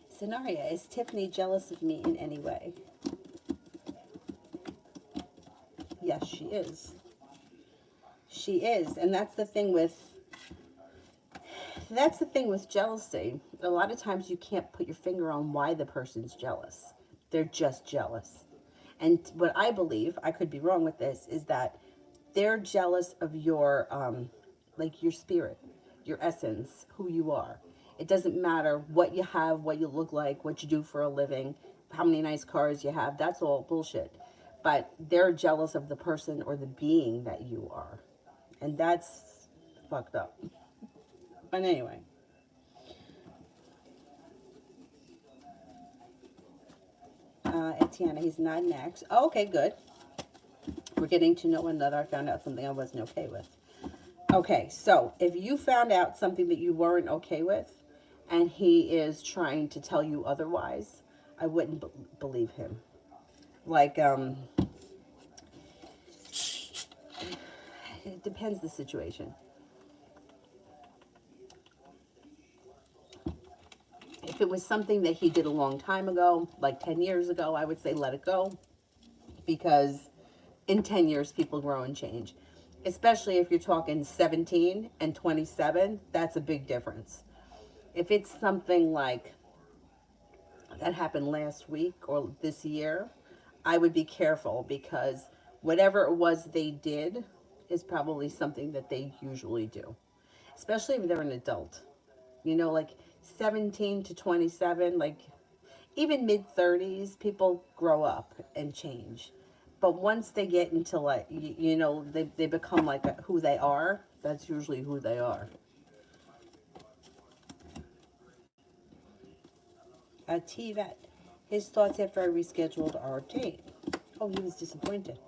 Speaker 1: Scenario, is Tiffany jealous of me in any way? Yes, she is. She is, and that's the thing with jealousy. A lot of times you can't put your finger on why the person's jealous. They're just jealous. And what I believe, I could be wrong with this, is that they're jealous of your like your spirit, your essence, who you are. It doesn't matter what you have, what you look like, what you do for a living, how many nice cars you have. That's all bullshit. But they're jealous of the person or the being that you are. And that's fucked up. But anyway, Etiana, he's not an ex. Oh, okay, good. We're getting to know one another. I found out something I wasn't okay with. Okay, so if you found out something that you weren't okay with and he is trying to tell you otherwise, I wouldn't believe him. Like, it depends the situation. If it was something that he did a long time ago, like 10 years ago, I would say let it go, because in 10 years people grow and change. Especially if you're talking 17 and 27, that's a big difference. If it's something like that happened last week or this year, I would be careful, because whatever it was they did is probably something that they usually do, especially if they're an adult. Like 17 to 27, like even mid 30s, people grow up and change. But once they get into like, they become like who they are, that's usually who they are. T-Vet, his thoughts after I rescheduled our date. Oh, he was disappointed.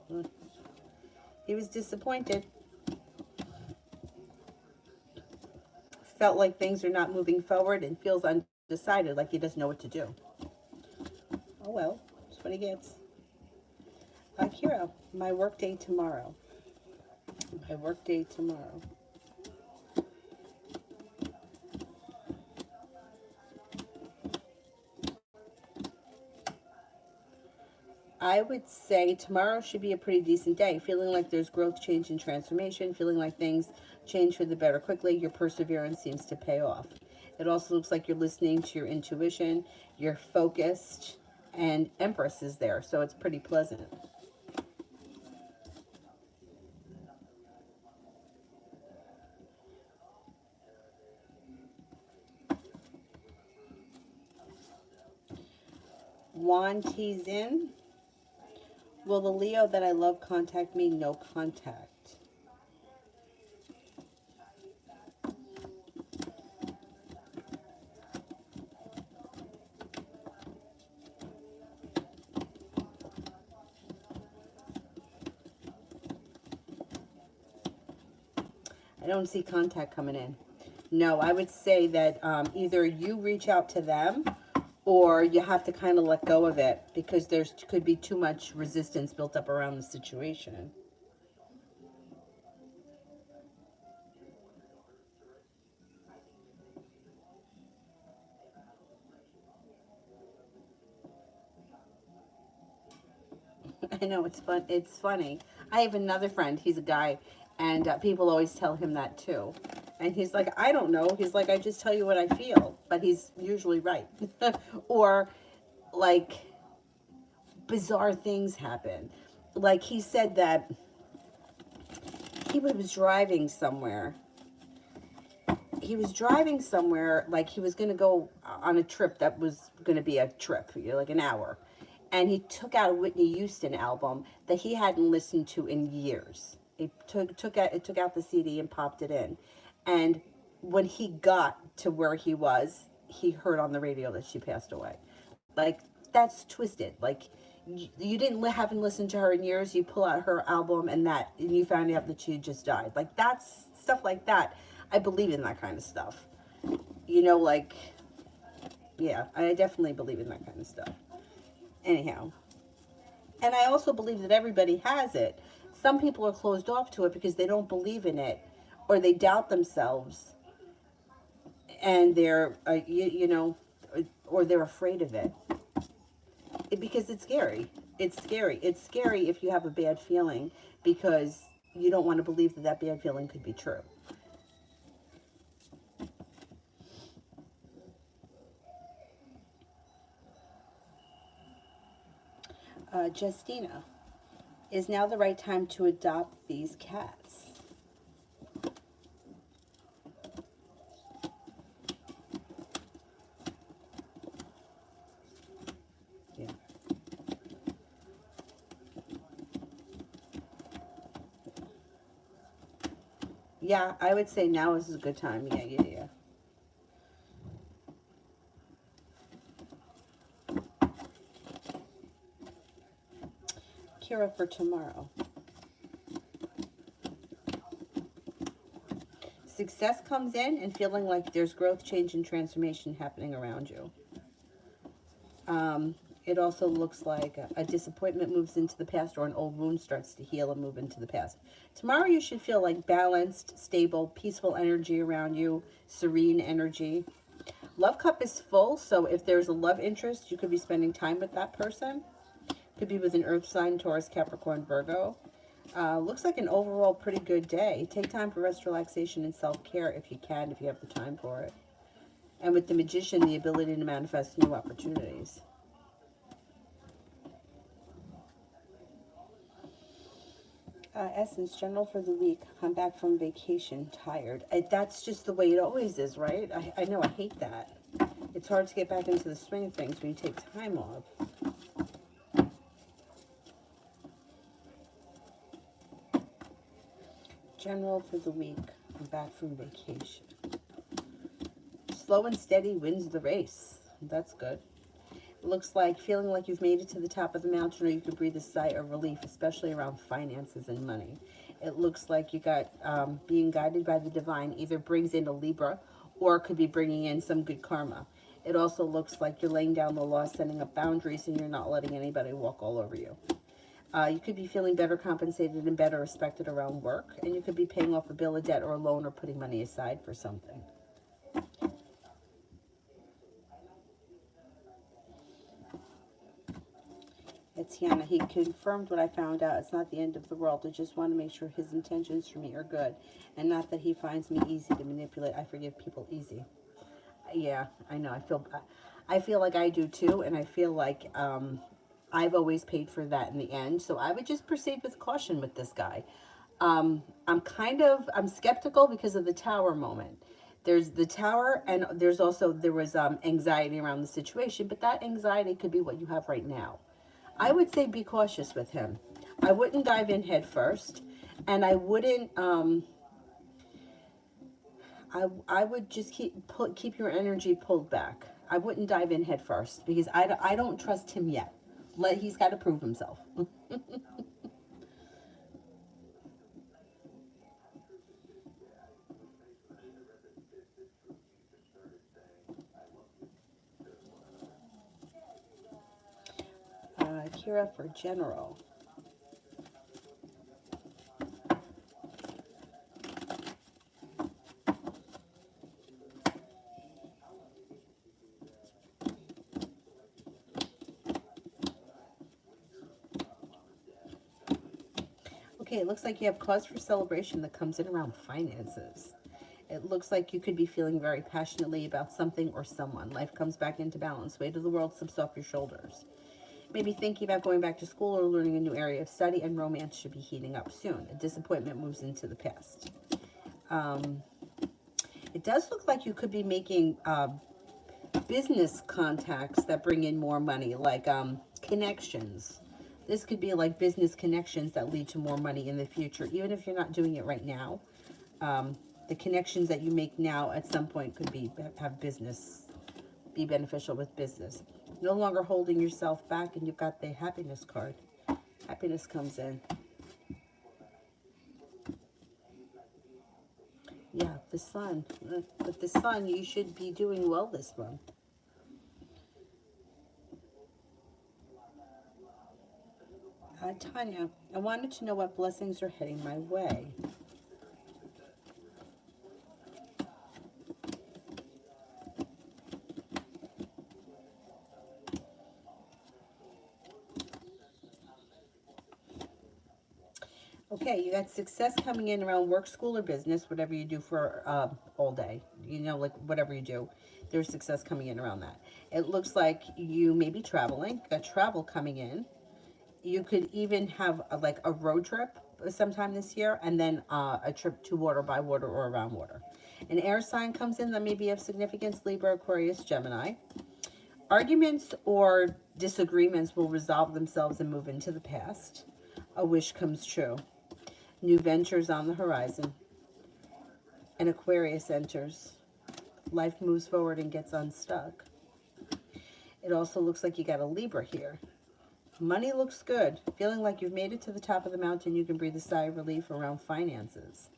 Speaker 1: He was disappointed. Felt like things are not moving forward and feels undecided, like he doesn't know what to do. Oh well, that's what he gets. Kira, my work day tomorrow. My work day tomorrow. I would say tomorrow should be a pretty decent day. Feeling like there's growth, change, and transformation. Feeling like things change for the better quickly. Your perseverance seems to pay off. It also looks like you're listening to your intuition. You're focused. And Empress is there, so it's pretty pleasant. Juan T's in. Will the Leo that I love contact me? No contact. I don't see contact coming in. No, I would say that either you reach out to them or you have to kind of let go of it because there could be too much resistance built up around the situation. I know, it's fun. It's funny. I have another friend. He's a guy, and people always tell him that too. And he's like, I don't know. He's like, I just tell you what I feel, but he's usually right. Or like bizarre things happen. Like he said that he was driving somewhere. He was driving somewhere, like he was going to go on a trip that was going to be a trip, like an hour. And he took out a Whitney Houston album that he hadn't listened to in years. It took out the CD and popped it in. And when he got to where he was, he heard on the radio that she passed away. Like, that's twisted. Like, you didn't haven't listened to her in years. You pull out her album and you found out that she just died. Like, that's stuff like that. I believe in that kind of stuff. Like, yeah, I definitely believe in that kind of stuff. Anyhow, and I also believe that everybody has it. Some people are closed off to it because they don't believe in it, or they doubt themselves, and they're or they're afraid of it. Because it's scary. It's scary. It's scary if you have a bad feeling because you don't want to believe that that bad feeling could be true. Justina, is now the right time to adopt these cats? Yeah. Yeah, I would say now is a good time. Yeah. Kira for tomorrow. Success comes in and feeling like there's growth, change, and transformation happening around you. It also looks like a disappointment moves into the past or an old wound starts to heal and move into the past. Tomorrow you should feel like balanced, stable, peaceful energy around you, serene energy. Love cup is full, so if there's a love interest, you could be spending time with that person. Could be with an earth sign, Taurus, Capricorn, Virgo. Looks like an overall pretty good day. Take time for rest, relaxation, and self-care if you can, if you have the time for it. And with the Magician, the ability to manifest new opportunities. Essence, general for the week. I'm back from vacation, tired. That's just the way it always is, right? I know, I hate that. It's hard to get back into the swing of things when you take time off. General for the week. I'm back from vacation. Slow and steady wins the race. That's good. It looks like feeling like you've made it to the top of the mountain, or you could breathe a sigh of relief, especially around finances and money. It looks like you got being guided by the divine either brings in a Libra or could be bringing in some good karma. It also looks like you're laying down the law, setting up boundaries, and you're not letting anybody walk all over you. You could be feeling better compensated and better respected around work. And you could be paying off a bill, a debt, or a loan, or putting money aside for something. It's Hannah. He confirmed what I found out. It's not the end of the world. I just want to make sure his intentions for me are good. And not that he finds me easy to manipulate. I forgive people easy. Yeah, I know. I feel like I do too. And I feel like I've always paid for that in the end. So I would just proceed with caution with this guy. I'm skeptical because of the tower moment. There's the tower, and there was anxiety around the situation, but that anxiety could be what you have right now. I would say be cautious with him. I wouldn't dive in head first, and I wouldn't. I would just keep your energy pulled back. I wouldn't dive in head first because I don't trust him yet. He's got to prove himself. Kira for general. Okay, it looks like you have cause for celebration that comes in around finances. It looks like you could be feeling very passionately about something or someone. Life comes back into balance. Weight of the world slips off your shoulders. Maybe thinking about going back to school or learning a new area of study, and romance should be heating up soon. A disappointment moves into the past. It does look like you could be making business contacts that bring in more money, like connections. This could be like business connections that lead to more money in the future, even if you're not doing it right now. The connections that you make now at some point could be beneficial with business. No longer holding yourself back, and you've got the happiness card. Happiness comes in. Yeah, the sun. With the sun, you should be doing well this month. Tanya, I wanted to know what blessings are heading my way. Okay, you got success coming in around work, school, or business, whatever you do for all day. You know, like whatever you do, there's success coming in around that. It looks like you may be traveling, got travel coming in. You could even have like a road trip sometime this year, and then a trip to water, by water, or around water. An air sign comes in that may be of significance: Libra, Aquarius, Gemini. Arguments or disagreements will resolve themselves and move into the past. A wish comes true. New ventures on the horizon. An Aquarius enters. Life moves forward and gets unstuck. It also looks like you got a Libra here. Money looks good. Feeling like you've made it to the top of the mountain, you can breathe a sigh of relief around finances.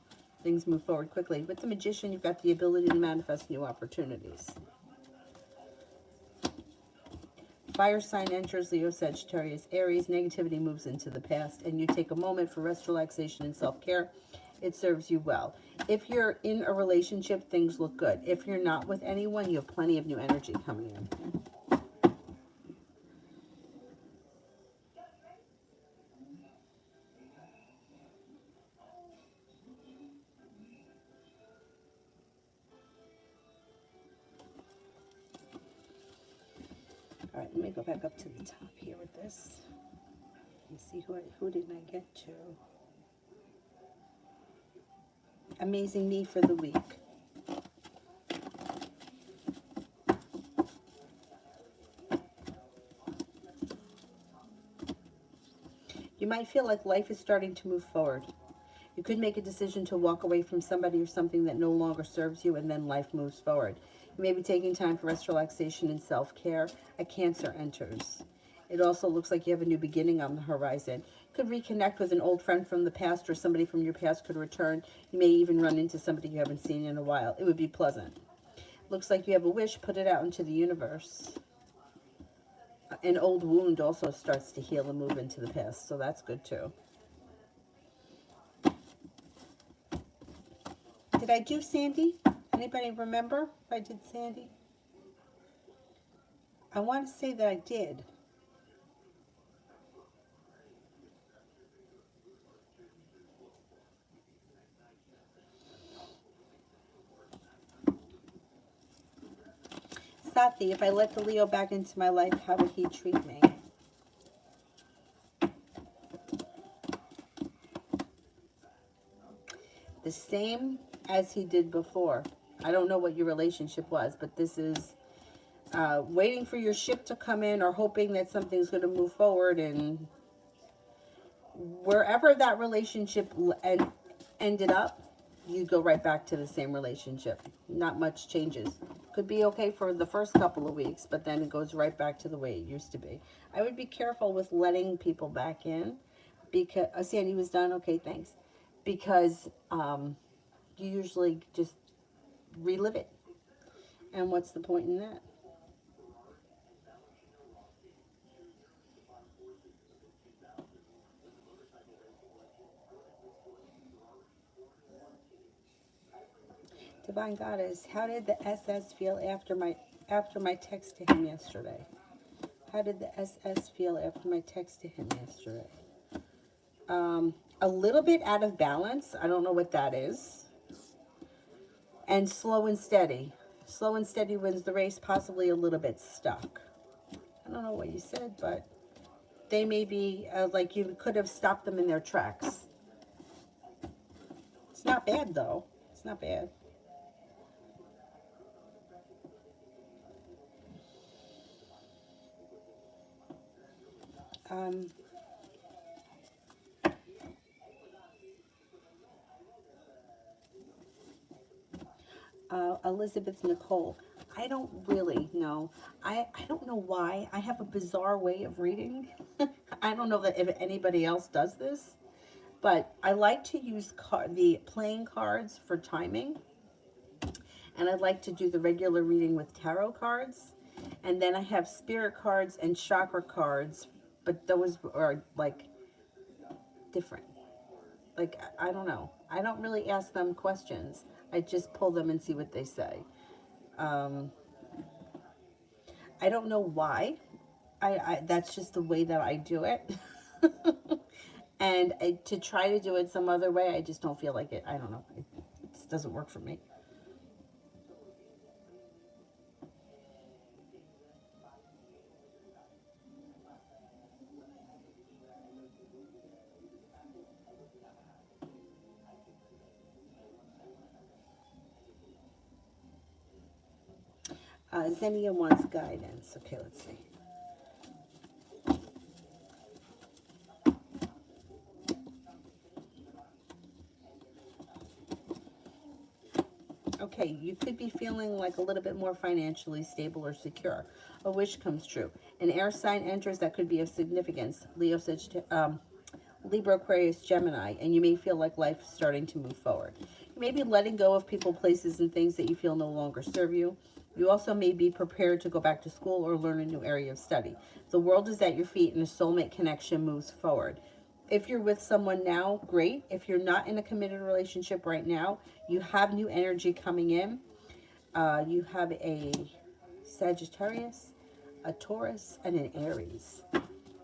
Speaker 1: Things move forward quickly. With the Magician, you've got the ability to manifest new opportunities. Fire sign enters: Leo, Sagittarius, Aries. Negativity moves into the past, and you take a moment for rest, relaxation, and self-care. It serves you well. If you're in a relationship, things look good. If you're not with anyone, you have plenty of new energy coming in. All right, let me go back up to the top here with this. Let's see, who did I get to? Amazing me for the week. You might feel like life is starting to move forward. You could make a decision to walk away from somebody or something that no longer serves you, and then life moves forward. You may be taking time for rest, relaxation, and self-care. A Cancer enters. It also looks like you have a new beginning on the horizon. You could reconnect with an old friend from the past, or somebody from your past could return. You may even run into somebody you haven't seen in a while. It would be pleasant. Looks like you have a wish. Put it out into the universe. An old wound also starts to heal and move into the past, so that's good too. Did I do Sandy? Anybody remember if I did Sandy? I want to say that I did. Sathi, if I let the Leo back into my life, how would he treat me? The same as he did before. I don't know what your relationship was, but this is waiting for your ship to come in or hoping that something's going to move forward, and wherever that relationship ended up, you go right back to the same relationship. Not much changes. Could be okay for the first couple of weeks, but then it goes right back to the way it used to be. I would be careful with letting people back in, because Sandy was done. Okay, thanks. Because you usually just relive it, and what's the point in that? Divine Goddess, how did the SS feel after my text to him yesterday? How did the SS feel after my text to him yesterday? A little bit out of balance. I don't know what that is. And slow and steady. Slow and steady wins the race, possibly a little bit stuck. I don't know what you said, but they may be like you could have stopped them in their tracks. It's not bad, though. It's not bad. Um, Elizabeth Nicole. I don't really know. I don't know why. I have a bizarre way of reading. I don't know that if anybody else does this, but I like to use the playing cards for timing, and I like to do the regular reading with tarot cards, and then I have spirit cards and chakra cards, but those are like different. Like, I don't know. I don't really ask them questions. I just pull them and see what they say. Um, I don't know why. That's just the way that I do it. And to try to do it some other way, I just don't feel like it. I don't know. It just doesn't work for me. Xenia wants guidance. Okay, let's see. Okay, you could be feeling like a little bit more financially stable or secure. A wish comes true. An air sign enters that could be of significance. Leo, Libra, Aquarius, Gemini, and you may feel like life is starting to move forward. You may be letting go of people, places, and things that you feel no longer serve you. You also may be prepared to go back to school or learn a new area of study. The world is at your feet and a soulmate connection moves forward. If you're with someone now, great. If you're not in a committed relationship right now, you have new energy coming in. You have a Sagittarius, a Taurus, and an Aries.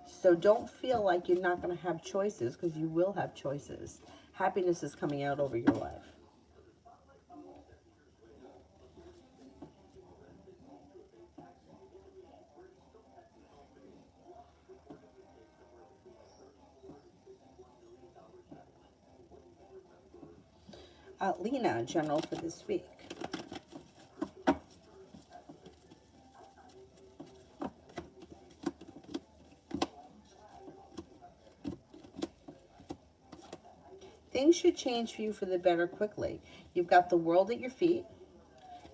Speaker 1: So don't feel like you're not going to have choices, because you will have choices. Happiness is coming out over your life. Lena, general for this week. Things should change for you for the better quickly. You've got the world at your feet.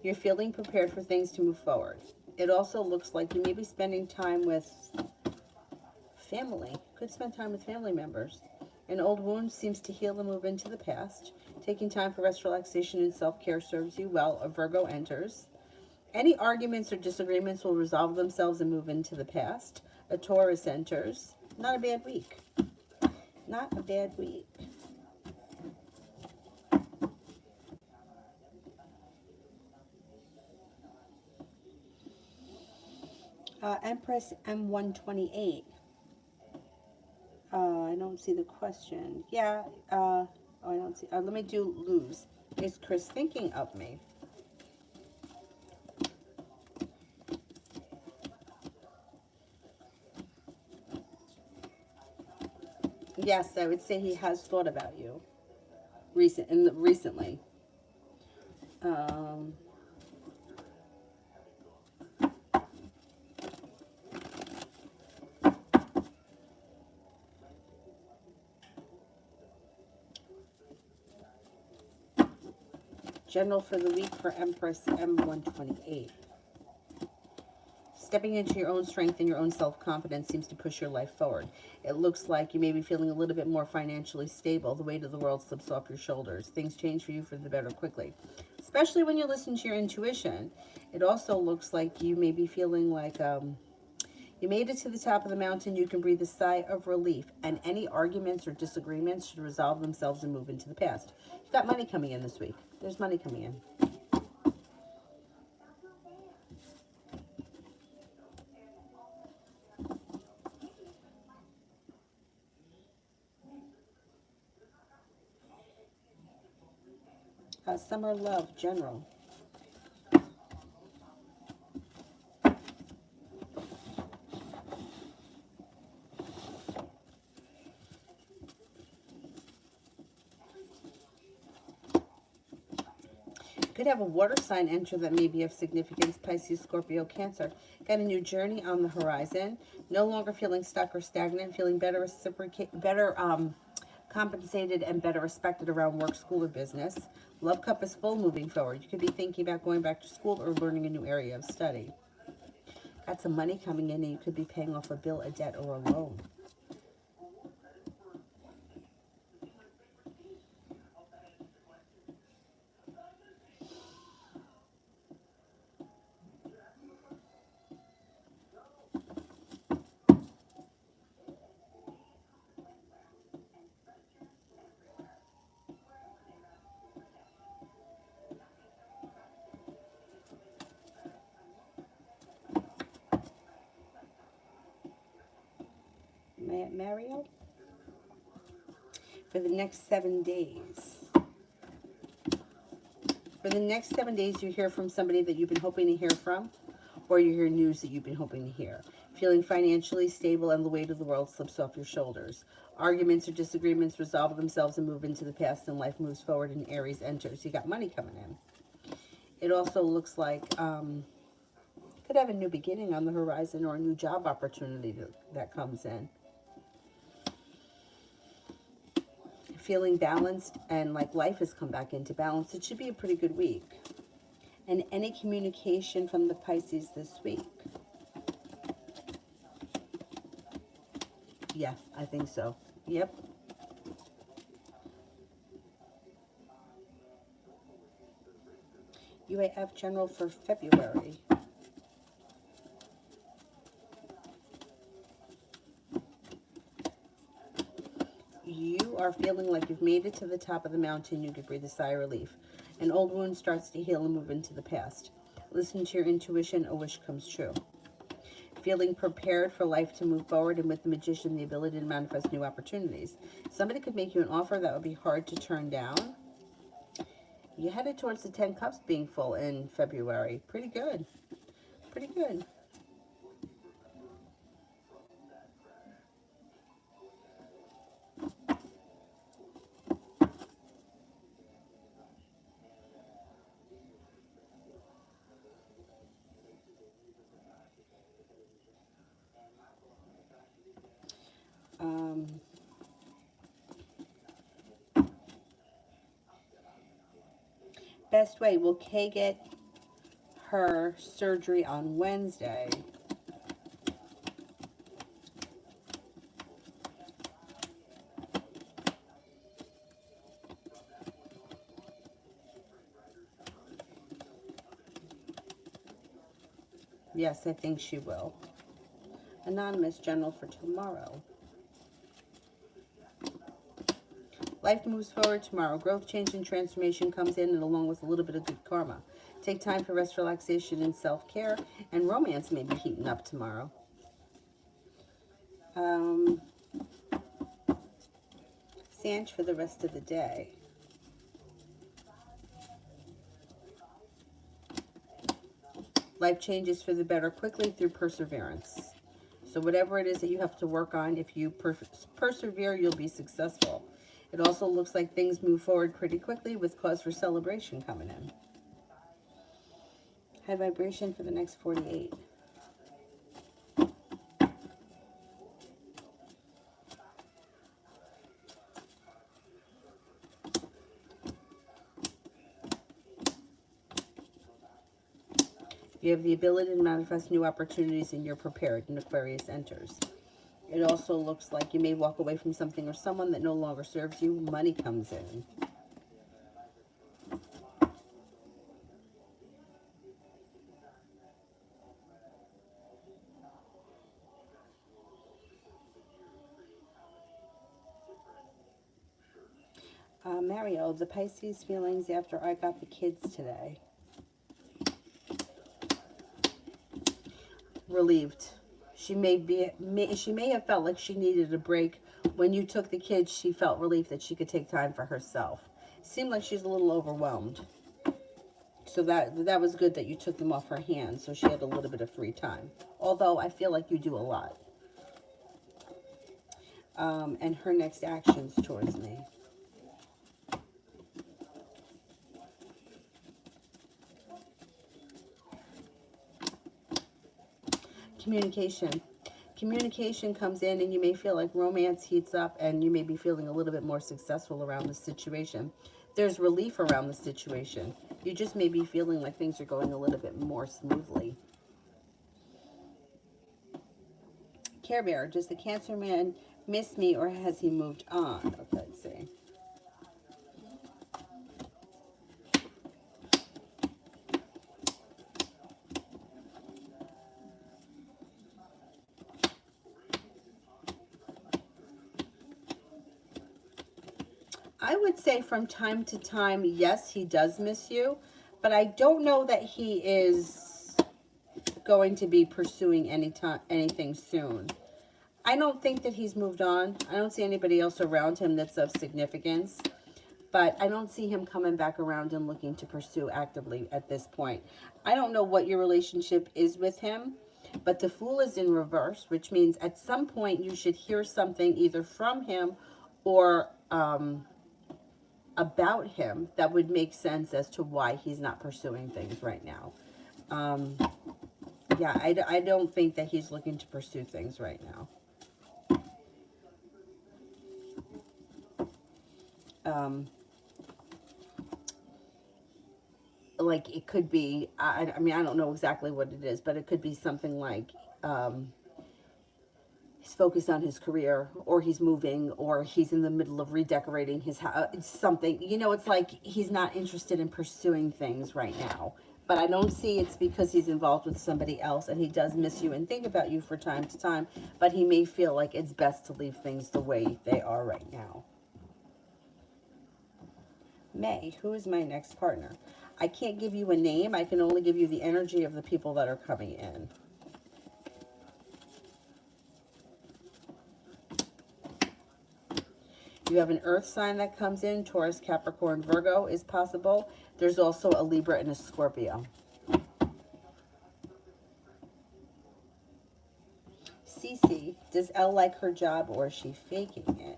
Speaker 1: You're feeling prepared for things to move forward. It also looks like you may be spending time with family. Could spend time with family members. An old wound seems to heal and move into the past. Taking time for rest, relaxation, and self-care serves you well. A Virgo enters. Any arguments or disagreements will resolve themselves and move into the past. A Taurus enters. Not a bad week. Not a bad week. Empress M128. I don't see the question. Yeah. Oh, I don't see. Let me do lose. Is Chris thinking of me? Yes, I would say he has thought about you recently. Um, General for the week for Empress M128. Stepping into your own strength and your own self-confidence seems to push your life forward. It looks like you may be feeling a little bit more financially stable. The weight of the world slips off your shoulders. Things change for you for the better quickly, especially when you listen to your intuition. It also looks like you may be feeling like you made it to the top of the mountain. You can breathe a sigh of relief, and any arguments or disagreements should resolve themselves and move into the past. You've got money coming in this week. There's money coming in. Summer love, general. Could have a water sign enter that may be of significance. Pisces, Scorpio, Cancer. Got a new journey on the horizon. No longer feeling stuck or stagnant. Feeling better, compensated and better respected around work, school, or business. Love cup is full moving forward. You could be thinking about going back to school or learning a new area of study. Got some money coming in, and you could be paying off a bill, a debt, or a loan. Mario? For the next 7 days. For the next 7 days, you hear from somebody that you've been hoping to hear from, or you hear news that you've been hoping to hear. Feeling financially stable and the weight of the world slips off your shoulders. Arguments or disagreements resolve themselves and move into the past, and life moves forward and Aries enters. You got money coming in. It also looks like could have a new beginning on the horizon or a new job opportunity that comes in. Feeling balanced and like life has come back into balance. It should be a pretty good week. And any communication from the Pisces this week? Yeah, I think so. Yep. UAF General for February. You are feeling like you've made it to the top of the mountain. You could breathe a sigh of relief. An old wound starts to heal and move into the past. Listen to your intuition. A wish comes true. Feeling prepared for life to move forward, and with the Magician, the ability to manifest new opportunities. Somebody could make you an offer that would be hard to turn down. You headed towards the 10 Cups being full in February. Pretty good. Pretty good. Best way, will Kay get her surgery on Wednesday? Yes, I think she will. Anonymous, general for tomorrow. Life moves forward tomorrow. Growth, change, and transformation comes in, and along with a little bit of good karma. Take time for rest, relaxation, and self-care. And romance may be heating up tomorrow. Sanj for the rest of the day. Life changes for the better quickly through perseverance. So whatever it is that you have to work on, if you persevere, you'll be successful. It also looks like things move forward pretty quickly with cause for celebration coming in. High vibration for the next 48. You have the ability to manifest new opportunities and you're prepared, and Aquarius enters. It also looks like you may walk away from something or someone that no longer serves you. Money comes in. Mario, the Pisces feelings after I got the kids today. Relieved. She may have felt like she needed a break. When you took the kids, she felt relief that she could take time for herself. Seemed like she's a little overwhelmed. So that was good that you took them off her hands, so she had a little bit of free time. Although I feel like you do a lot. And her next actions towards me. Communication. Communication comes in and you may feel like romance heats up and you may be feeling a little bit more successful around the situation. There's relief around the situation. You just may be feeling like things are going a little bit more smoothly. Care Bear, does the Cancer man miss me or has he moved on? Okay, let's see. I would say from time to time, yes, he does miss you, but I don't know that he is going to be pursuing anything soon. I don't think that he's moved on. I don't see anybody else around him that's of significance, but I don't see him coming back around and looking to pursue actively at this point. I don't know what your relationship is with him, but the Fool is in reverse, which means at some point you should hear something either from him or about him that would make sense as to why he's not pursuing things right now. Yeah, I don't think that he's looking to pursue things right now. Like it could be, I mean, I don't know exactly what it is, but it could be something like he's focused on his career, or he's moving, or he's in the middle of redecorating his house, something, you know, it's like he's not interested in pursuing things right now. But I don't see it's because he's involved with somebody else, and he does miss you and think about you from time to time, but he may feel like it's best to leave things the way they are right now. May, who is my next partner? I can't give you a name. I can only give you the energy of the people that are coming in. You have an earth sign that comes in. Taurus, Capricorn, Virgo is possible. There's also a Libra and a Scorpio. Cece, does Elle like her job or is she faking it?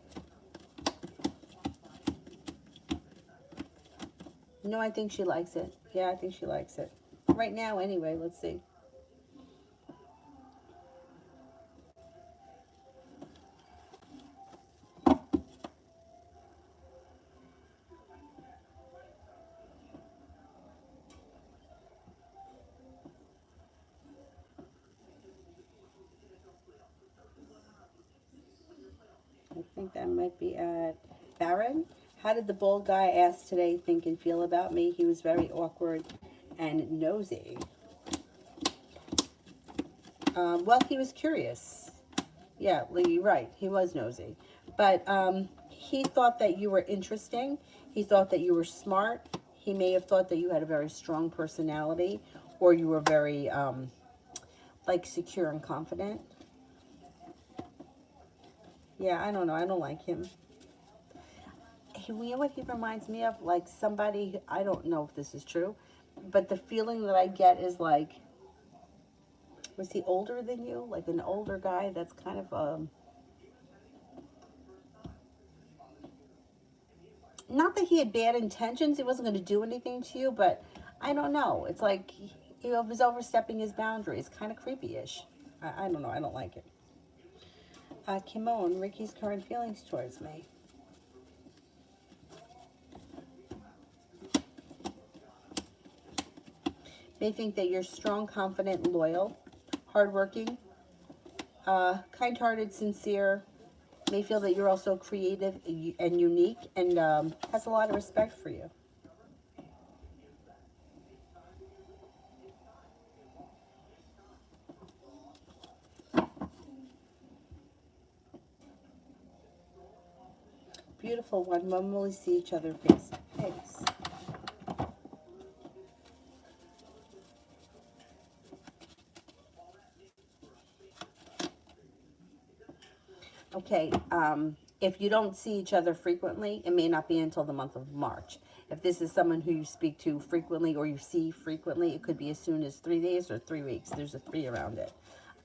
Speaker 1: No, I think she likes it. Yeah, I think she likes it. Right now, anyway, let's see. I think that might be at Baron. How did the bold guy ask today think and feel about me? He was very awkward and nosy. Well, he was curious. Yeah, you're right. He was nosy. But he thought that you were interesting. He thought that you were smart. He may have thought that you had a very strong personality, or you were very, like, secure and confident. Yeah, I don't know. I don't like him. You know what he reminds me of? Like somebody, I don't know if this is true, but the feeling that I get is like, was he older than you? Like an older guy that's kind of, not that he had bad intentions, he wasn't going to do anything to you, but I don't know. It's like he was overstepping his boundaries, kind of creepy-ish. I don't know. I don't like it. Kimon, Ricky's current feelings towards me. May think that you're strong, confident, loyal, hardworking, kind-hearted, sincere. May feel that you're also creative and unique, and has a lot of respect for you. Beautiful one. When will we see each other face to face? Okay, if you don't see each other frequently, it may not be until the month of March. If this is someone who you speak to frequently or you see frequently, it could be as soon as 3 days or 3 weeks. There's a 3 around it.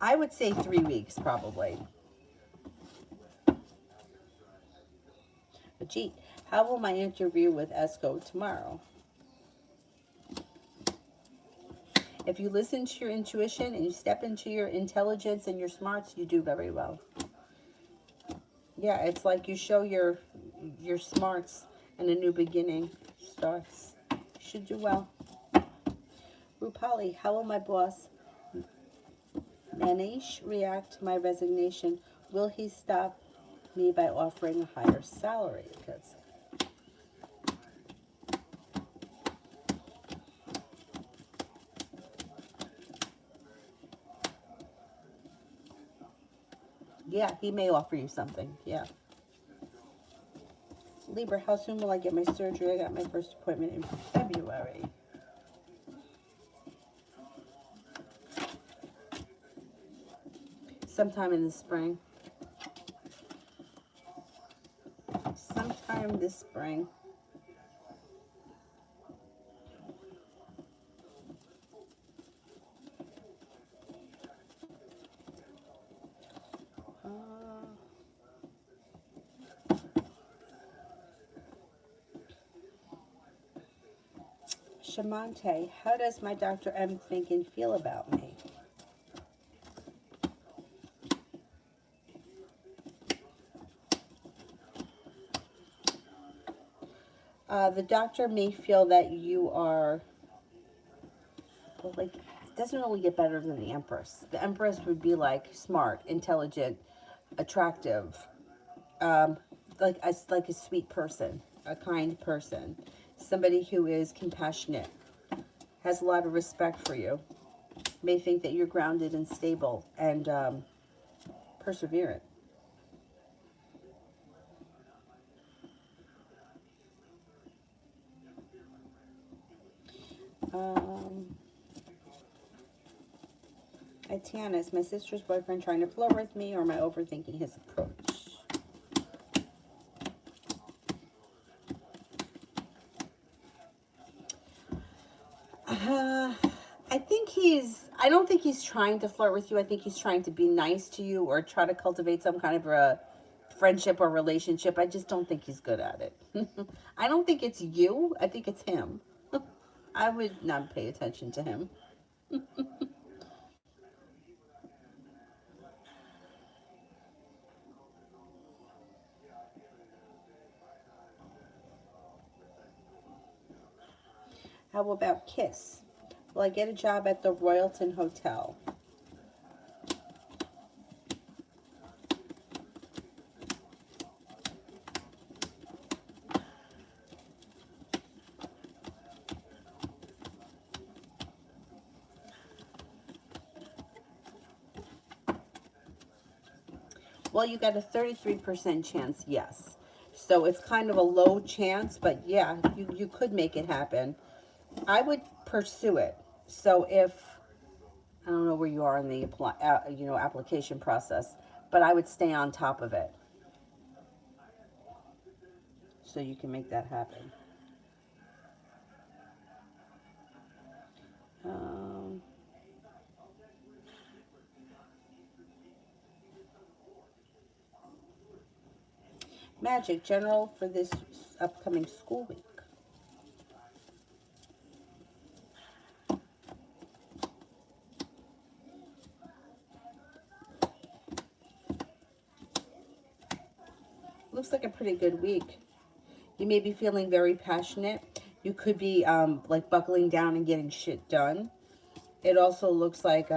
Speaker 1: I would say 3 weeks probably. Ajit, how will my interview with ESCO tomorrow? If you listen to your intuition and you step into your intelligence and your smarts, you do very well. Yeah, it's like you show your smarts and a new beginning starts. You should do well. Rupali, how will my boss Manish react to my resignation? Will he stop me by offering a higher salary? Because yeah, he may offer you something. Yeah. Libra, how soon will I get my surgery? I got my first appointment in February. Sometime in the spring. Sometime this spring. Shamante, how does my Dr. M think and feel about me? The doctor may feel that you are, well, like, it doesn't really get better than the Empress. The Empress would be like smart, intelligent, attractive, like a sweet person, a kind person, somebody who is compassionate, has a lot of respect for you, may think that you're grounded and stable and perseverant. Tiana, is my sister's boyfriend trying to flirt with me, or am I overthinking his approach? I don't think he's trying to flirt with you. I think he's trying to be nice to you or try to cultivate some kind of a friendship or relationship. I just don't think he's good at it. I don't think it's you. I think it's him. I would not pay attention to him. How about Kiss? Will I get a job at the Royalton Hotel? Well, you got a 33% chance, yes. So it's kind of a low chance, but yeah, you could make it happen. I would pursue it. So if, I don't know where you are in the application process, but I would stay on top of it so you can make that happen. Um, Magic general for this upcoming school week. Looks like a pretty good week. You may be feeling very passionate. You could be like buckling down and getting shit done. It also looks like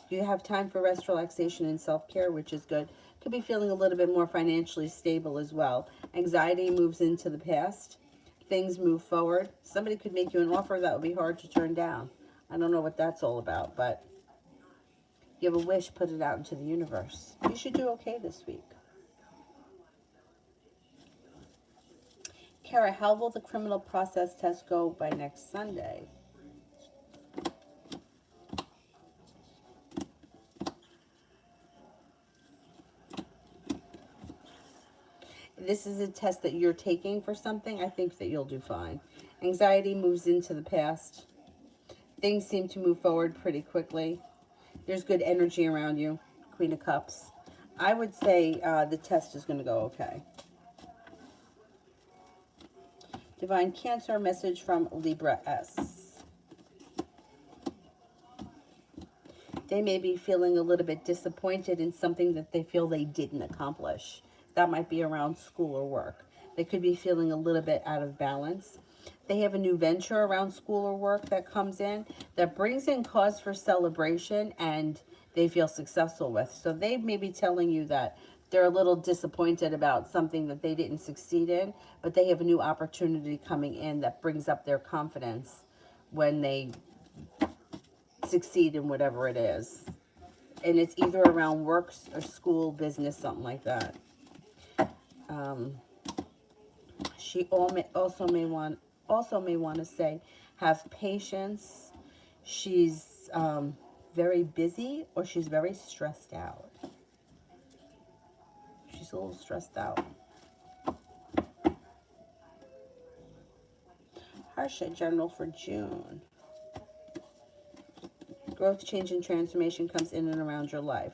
Speaker 1: you have time for rest, relaxation, and self-care, which is good. Could be feeling a little bit more financially stable as well. Anxiety moves into the past. Things move forward. Somebody could make you an offer that would be hard to turn down. I don't know what that's all about, but you have a wish, put it out into the universe. You should do okay this week. Kara, how will the criminal process test go by next Sunday? This is a test that you're taking for something. I think that you'll do fine. Anxiety moves into the past. Things seem to move forward pretty quickly. There's good energy around you. Queen of Cups. I would say the test is going to go okay. Divine Cancer message from Libra S. They may be feeling a little bit disappointed in something that they feel they didn't accomplish. That might be around school or work. They could be feeling a little bit out of balance. They have a new venture around school or work that comes in that brings in cause for celebration and they feel successful with. So they may be telling you that they're a little disappointed about something that they didn't succeed in, but they have a new opportunity coming in that brings up their confidence when they succeed in whatever it is. And it's either around work or school, business, something like that. She also may want to say, have patience. She's very busy or she's very stressed out. She's a little stressed out. Harsha, general for June. Growth, change, and transformation comes in and around your life.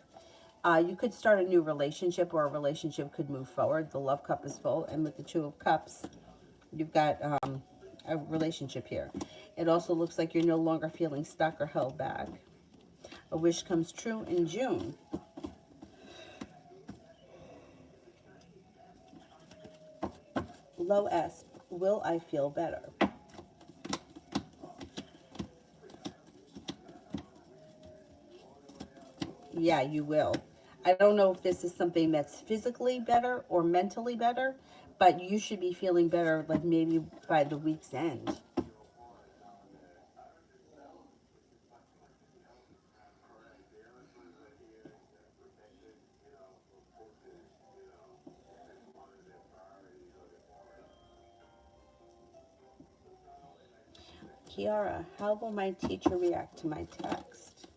Speaker 1: You could start a new relationship or a relationship could move forward. The love cup is full. And with the 2 of Cups, you've got a relationship here. It also looks like you're no longer feeling stuck or held back. A wish comes true in June. Low S, will I feel better? Yeah, you will. I don't know if this is something that's physically better or mentally better, but you should be feeling better like maybe by the week's end. Kiara, how will my teacher react to my text?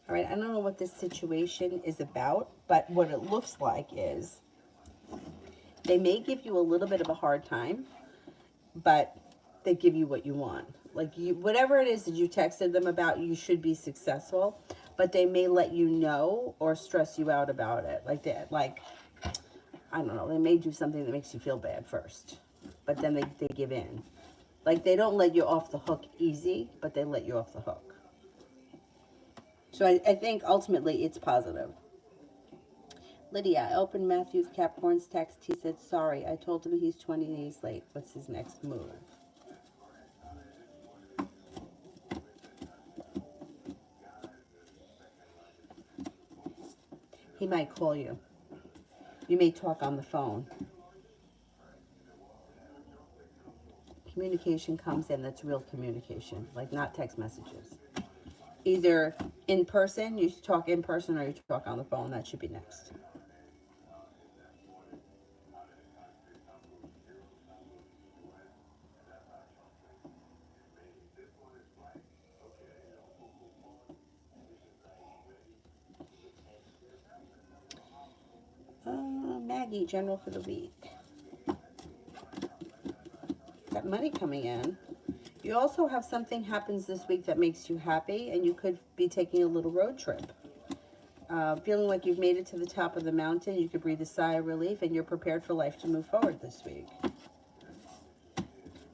Speaker 1: All right, I don't know what this situation is about, but what it looks like is they may give you a little bit of a hard time, but they give you what you want. Like whatever it is that you texted them about, you should be successful, but they may let you know or stress you out about it. I don't know, they may do something that makes you feel bad first, but then they give in. Like they don't let you off the hook easy, but they let you off the hook. So I think ultimately it's positive. Lydia, I opened Matthew Capricorn's text. He said, sorry, I told him he's 20 days late. What's his next move? might call you. You may talk on the phone. Communication comes in that's real communication, like not text messages. Either in person, you talk in person, or you talk on the phone. That should be next. Maggie, general for the week. Got money coming in. You also have something happens this week that makes you happy, and you could be taking a little road trip. Feeling like you've made it to the top of the mountain, you could breathe a sigh of relief, and you're prepared for life to move forward this week.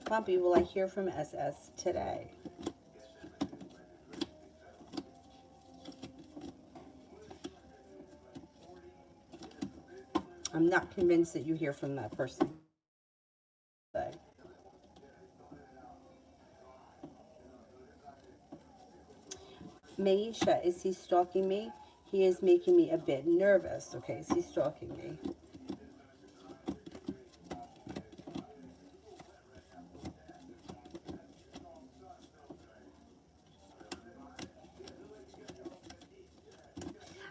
Speaker 1: Pompey, will I hear from SS today? I'm not convinced that you hear from that person today. Maisha, is he stalking me? He is making me a bit nervous. Okay, is he stalking me?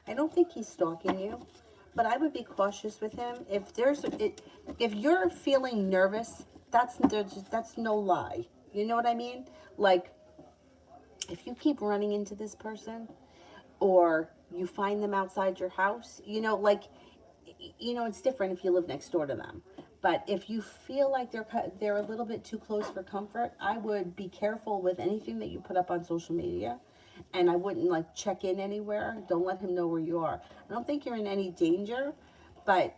Speaker 1: I don't think he's stalking you, but I would be cautious with him. If you're feeling nervous, that's no lie. You know what I mean? Like, if you keep running into this person, or you find them outside your house, it's different if you live next door to them. But if you feel like they're a little bit too close for comfort, I would be careful with anything that you put up on social media, and I wouldn't like check in anywhere. Don't let him know where you are. I don't think you're in any danger, but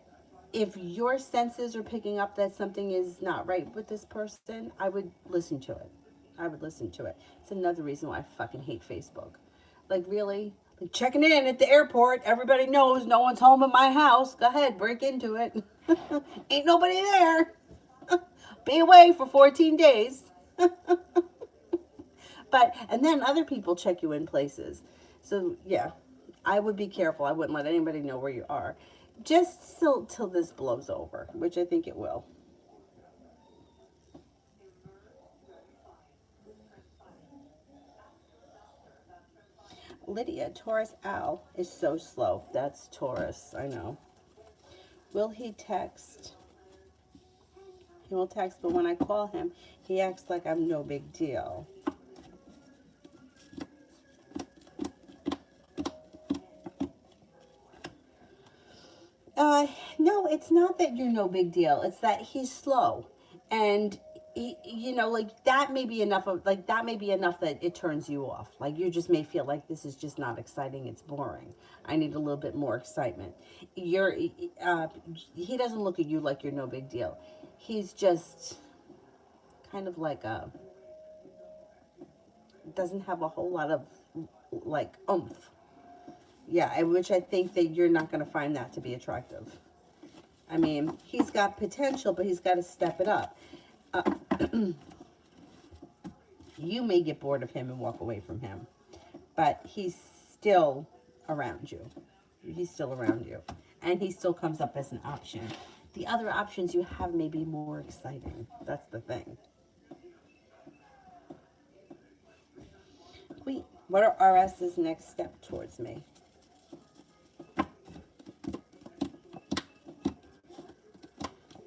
Speaker 1: if your senses are picking up that something is not right with this person, I would listen to it. I would listen to it. It's another reason why I fucking hate Facebook. Like, really? Like, checking in at the airport. Everybody knows no one's home at my house. Go ahead, break into it. Ain't nobody there. Be away for 14 days. And then other people check you in places. So, yeah, I would be careful. I wouldn't let anybody know where you are. Just till this blows over, which I think it will. Lydia, Taurus Al is so slow. That's Taurus, I know. Will he text? He will text, but when I call him, he acts like I'm no big deal. No, it's not that you're no big deal. It's that he's slow, and like that may be enough that it turns you off. Like, you just may feel like this is just not exciting. It's boring. I need a little bit more excitement. You're, he doesn't look at you like you're no big deal. He's just kind of like doesn't have a whole lot of like oomph. Yeah, which I think that you're not going to find that to be attractive. I mean, he's got potential, but he's got to step it up. You may get bored of him and walk away from him, but he's still around you. He's still around you. And he still comes up as an option. The other options you have may be more exciting. That's the thing. Wait, what are RS's next step towards me?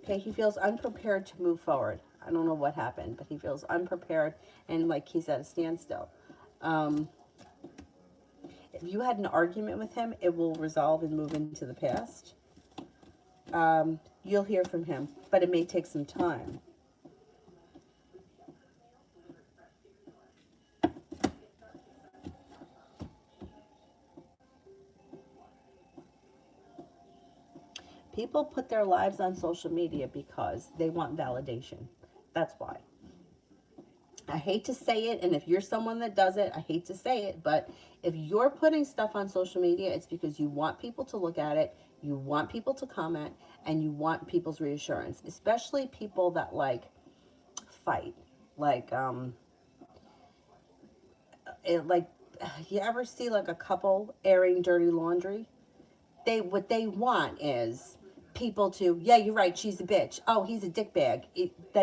Speaker 1: Okay, he feels unprepared to move forward. I don't know what happened, but he feels unprepared and like he's at a standstill. If you had an argument with him, it will resolve and move into the past. You'll hear from him, but it may take some time. People put their lives on social media because they want validation. That's why. I hate to say it, and if you're someone that does it, I hate to say it, but if you're putting stuff on social media, it's because you want people to look at it, you want people to comment, and you want people's reassurance, especially people that like fight. Like, like, you ever see like a couple airing dirty laundry? what they want is people to, yeah, you're right, she's a bitch. Oh, he's a dickbag.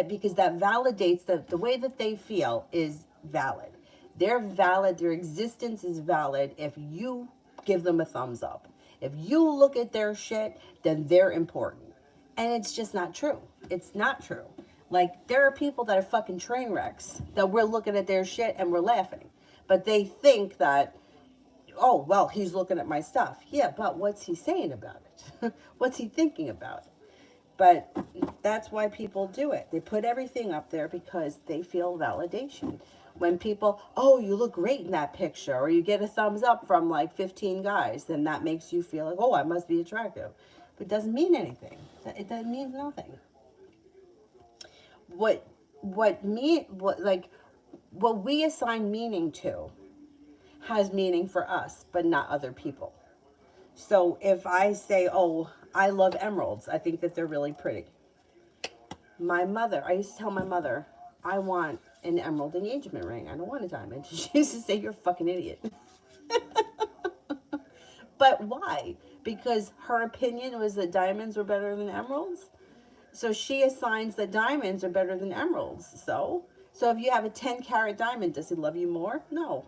Speaker 1: Because that validates the way that they feel is valid. They're valid. Their existence is valid if you give them a thumbs up. If you look at their shit, then they're important. And it's just not true. It's not true. Like, there are people that are fucking train wrecks that we're looking at their shit and we're laughing. But they think that, oh, well, he's looking at my stuff. Yeah, but what's he saying about it? What's he thinking about it? But that's why people do it. They put everything up there because they feel validation. When people, oh, you look great in that picture, or you get a thumbs up from like 15 guys, then that makes you feel like, oh, I must be attractive. But it doesn't mean anything. It doesn't mean nothing. What we assign meaning to has meaning for us, but not other people. So if I say, oh, I love emeralds, I think that they're really pretty. I used to tell my mother, I want an emerald engagement ring. I don't want a diamond. She used to say, you're a fucking idiot. But why? Because her opinion was that diamonds were better than emeralds. So she assigns that diamonds are better than emeralds. So if you have a 10-carat diamond, does he love you more? No.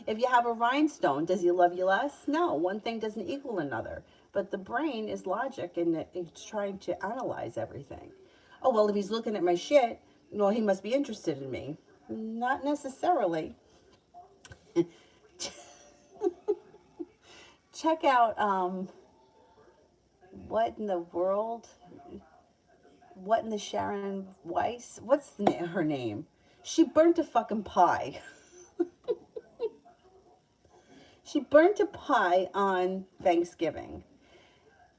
Speaker 1: If you have a rhinestone, does he love you less? No. One thing doesn't equal another. But the brain is logic, and it's trying to analyze everything. Oh, well, if he's looking at my shit, well, he must be interested in me. Not necessarily. Check out, what in the world? What in the Sharon Weiss? What's her name? She burnt a fucking pie. She burnt a pie on Thanksgiving.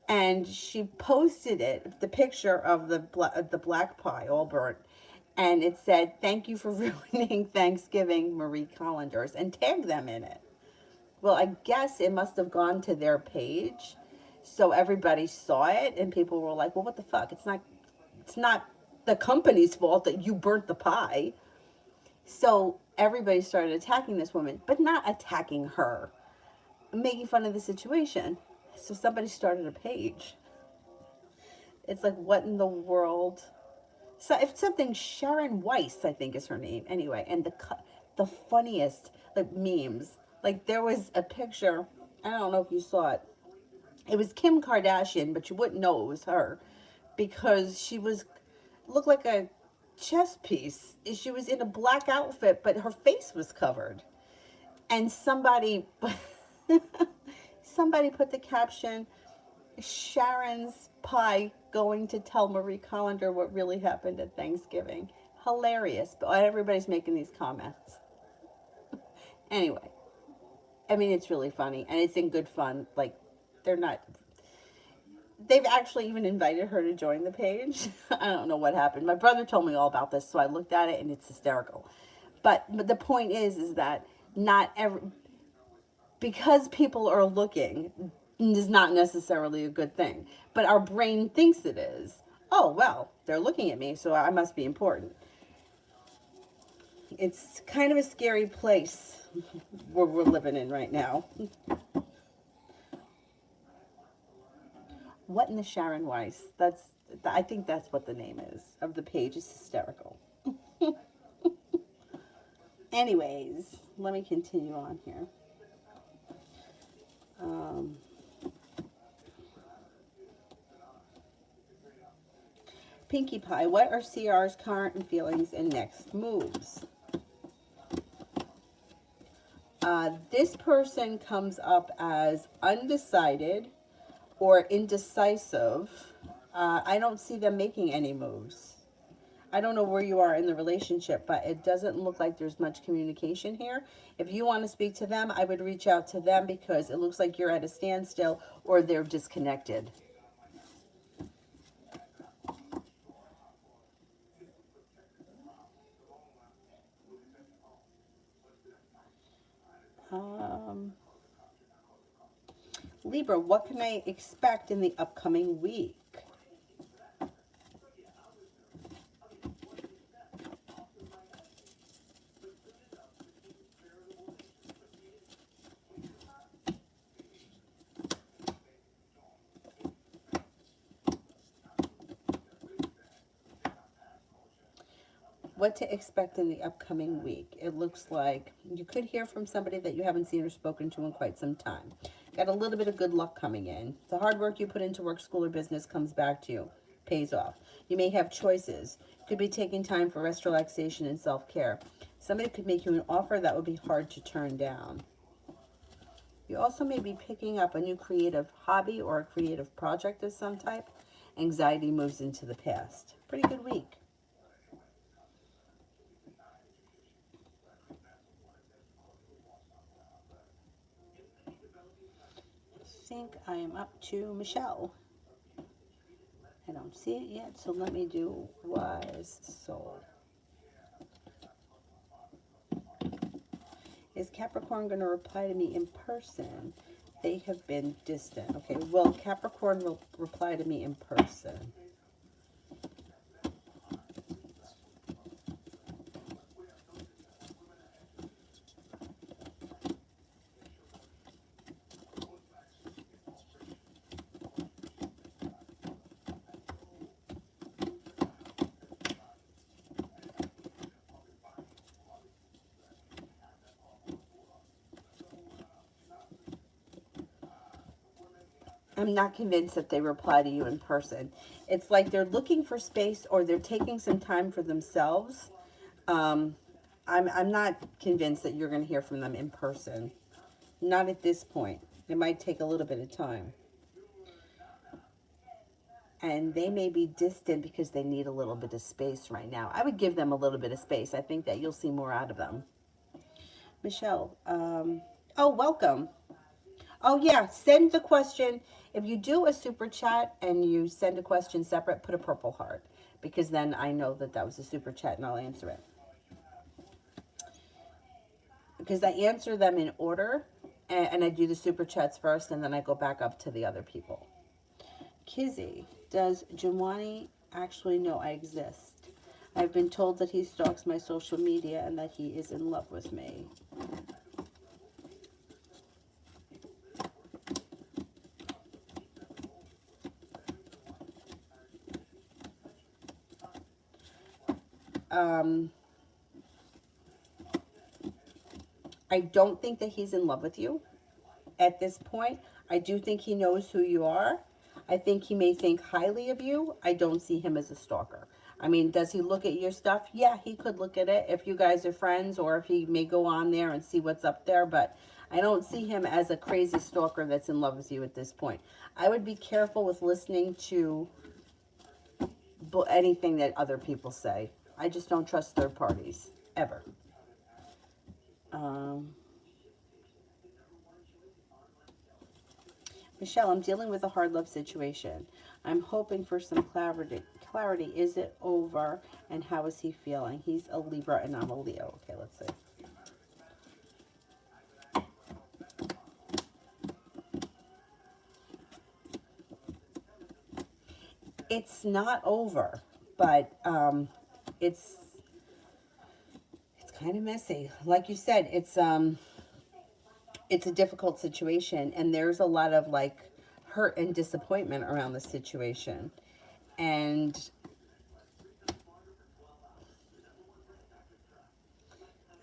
Speaker 1: And she posted the picture of the black pie, all burnt. And it said, thank you for ruining Thanksgiving, Marie Callender's, and tagged them in it. Well, I guess it must have gone to their page. So everybody saw it, and people were like, well, what the fuck? It's not the company's fault that you burnt the pie. So everybody started attacking this woman, but not attacking her, making fun of the situation. So somebody started a page. It's like, what in the world? So if something, Sharon Weiss, I think is her name. Anyway, and the funniest, like, memes. Like, there was a picture, I don't know if you saw it. It was Kim Kardashian, but you wouldn't know it was her because she looked like a chess piece. She was in a black outfit, but her face was covered. And somebody put the caption, Sharon's pie going to tell Marie Callender what really happened at Thanksgiving. Hilarious, but everybody's making these comments. Anyway, I mean, it's really funny, and it's in good fun. Like, they've actually even invited her to join the page. I don't know what happened. My brother told me all about this, so I looked at it, and it's hysterical. But the point is that because people are looking is not necessarily a good thing. But our brain thinks it is. Oh, well, they're looking at me, so I must be important. It's kind of a scary place where we're living in right now. What in the Sharon Weiss? I think that's what the name is of the page. Is hysterical. Anyways, let me continue on here. Pinkie Pie, what are CR's current feelings and next moves? This person comes up as undecided or indecisive. I don't see them making any moves. I don't know where you are in the relationship, but it doesn't look like there's much communication here. If you want to speak to them, I would reach out to them because it looks like you're at a standstill or they're disconnected. Libra, what can I expect in the upcoming week? what to expect in the upcoming week. It looks like you could hear from somebody that you haven't seen or spoken to in quite some time. Got a little bit of good luck coming in. The hard work you put into work, school, or business comes back to you, pays off. You may have choices. Could be taking time for rest, relaxation, and self-care. Somebody could make you an offer that would be hard to turn down. You also may be picking up a new creative hobby or a creative project of some type. Anxiety moves into the past. Pretty good week. I think I am up to Michelle. I don't see it yet, so let me do Wise Soul. Is Capricorn going to reply to me in person? They have been distant. Okay, will Capricorn reply to me in person? I'm not convinced that they reply to you in person. It's like they're looking for space or they're taking some time for themselves. Um, I'm not convinced that you're going to hear from them in person. Not at this point. It might take a little bit of time. And they may be distant because they need a little bit of space right now. I would give them a little bit of space. I think that you'll see more out of them. Michelle, oh, welcome. Oh, yeah, send the question. If you do a super chat and you send a question separate, put a purple heart. Because then I know that that was a super chat and I'll answer it. Because I answer them in order and I do the super chats first and then I go back up to the other people. Kizzy, does Jawani actually know I exist? I've been told that he stalks my social media and that he is in love with me. I don't think that he's in love with you at this point. I do think he knows who you are. I think he may think highly of you. I don't see him as a stalker. I mean, does he look at your stuff? Yeah, he could look at it if you guys are friends or if he may go on there and see what's up there. But I don't see him as a crazy stalker that's in love with you at this point. I would be careful with listening to anything that other people say. I just don't trust third parties, ever. Michelle, I'm dealing with a hard love situation. I'm hoping for some clarity. Is it over? And how is he feeling? He's a Libra and I'm a Leo. Okay, let's see. It's not over, but it's kind of messy. Like you said, it's a difficult situation, and there's a lot of like hurt and disappointment around the situation. And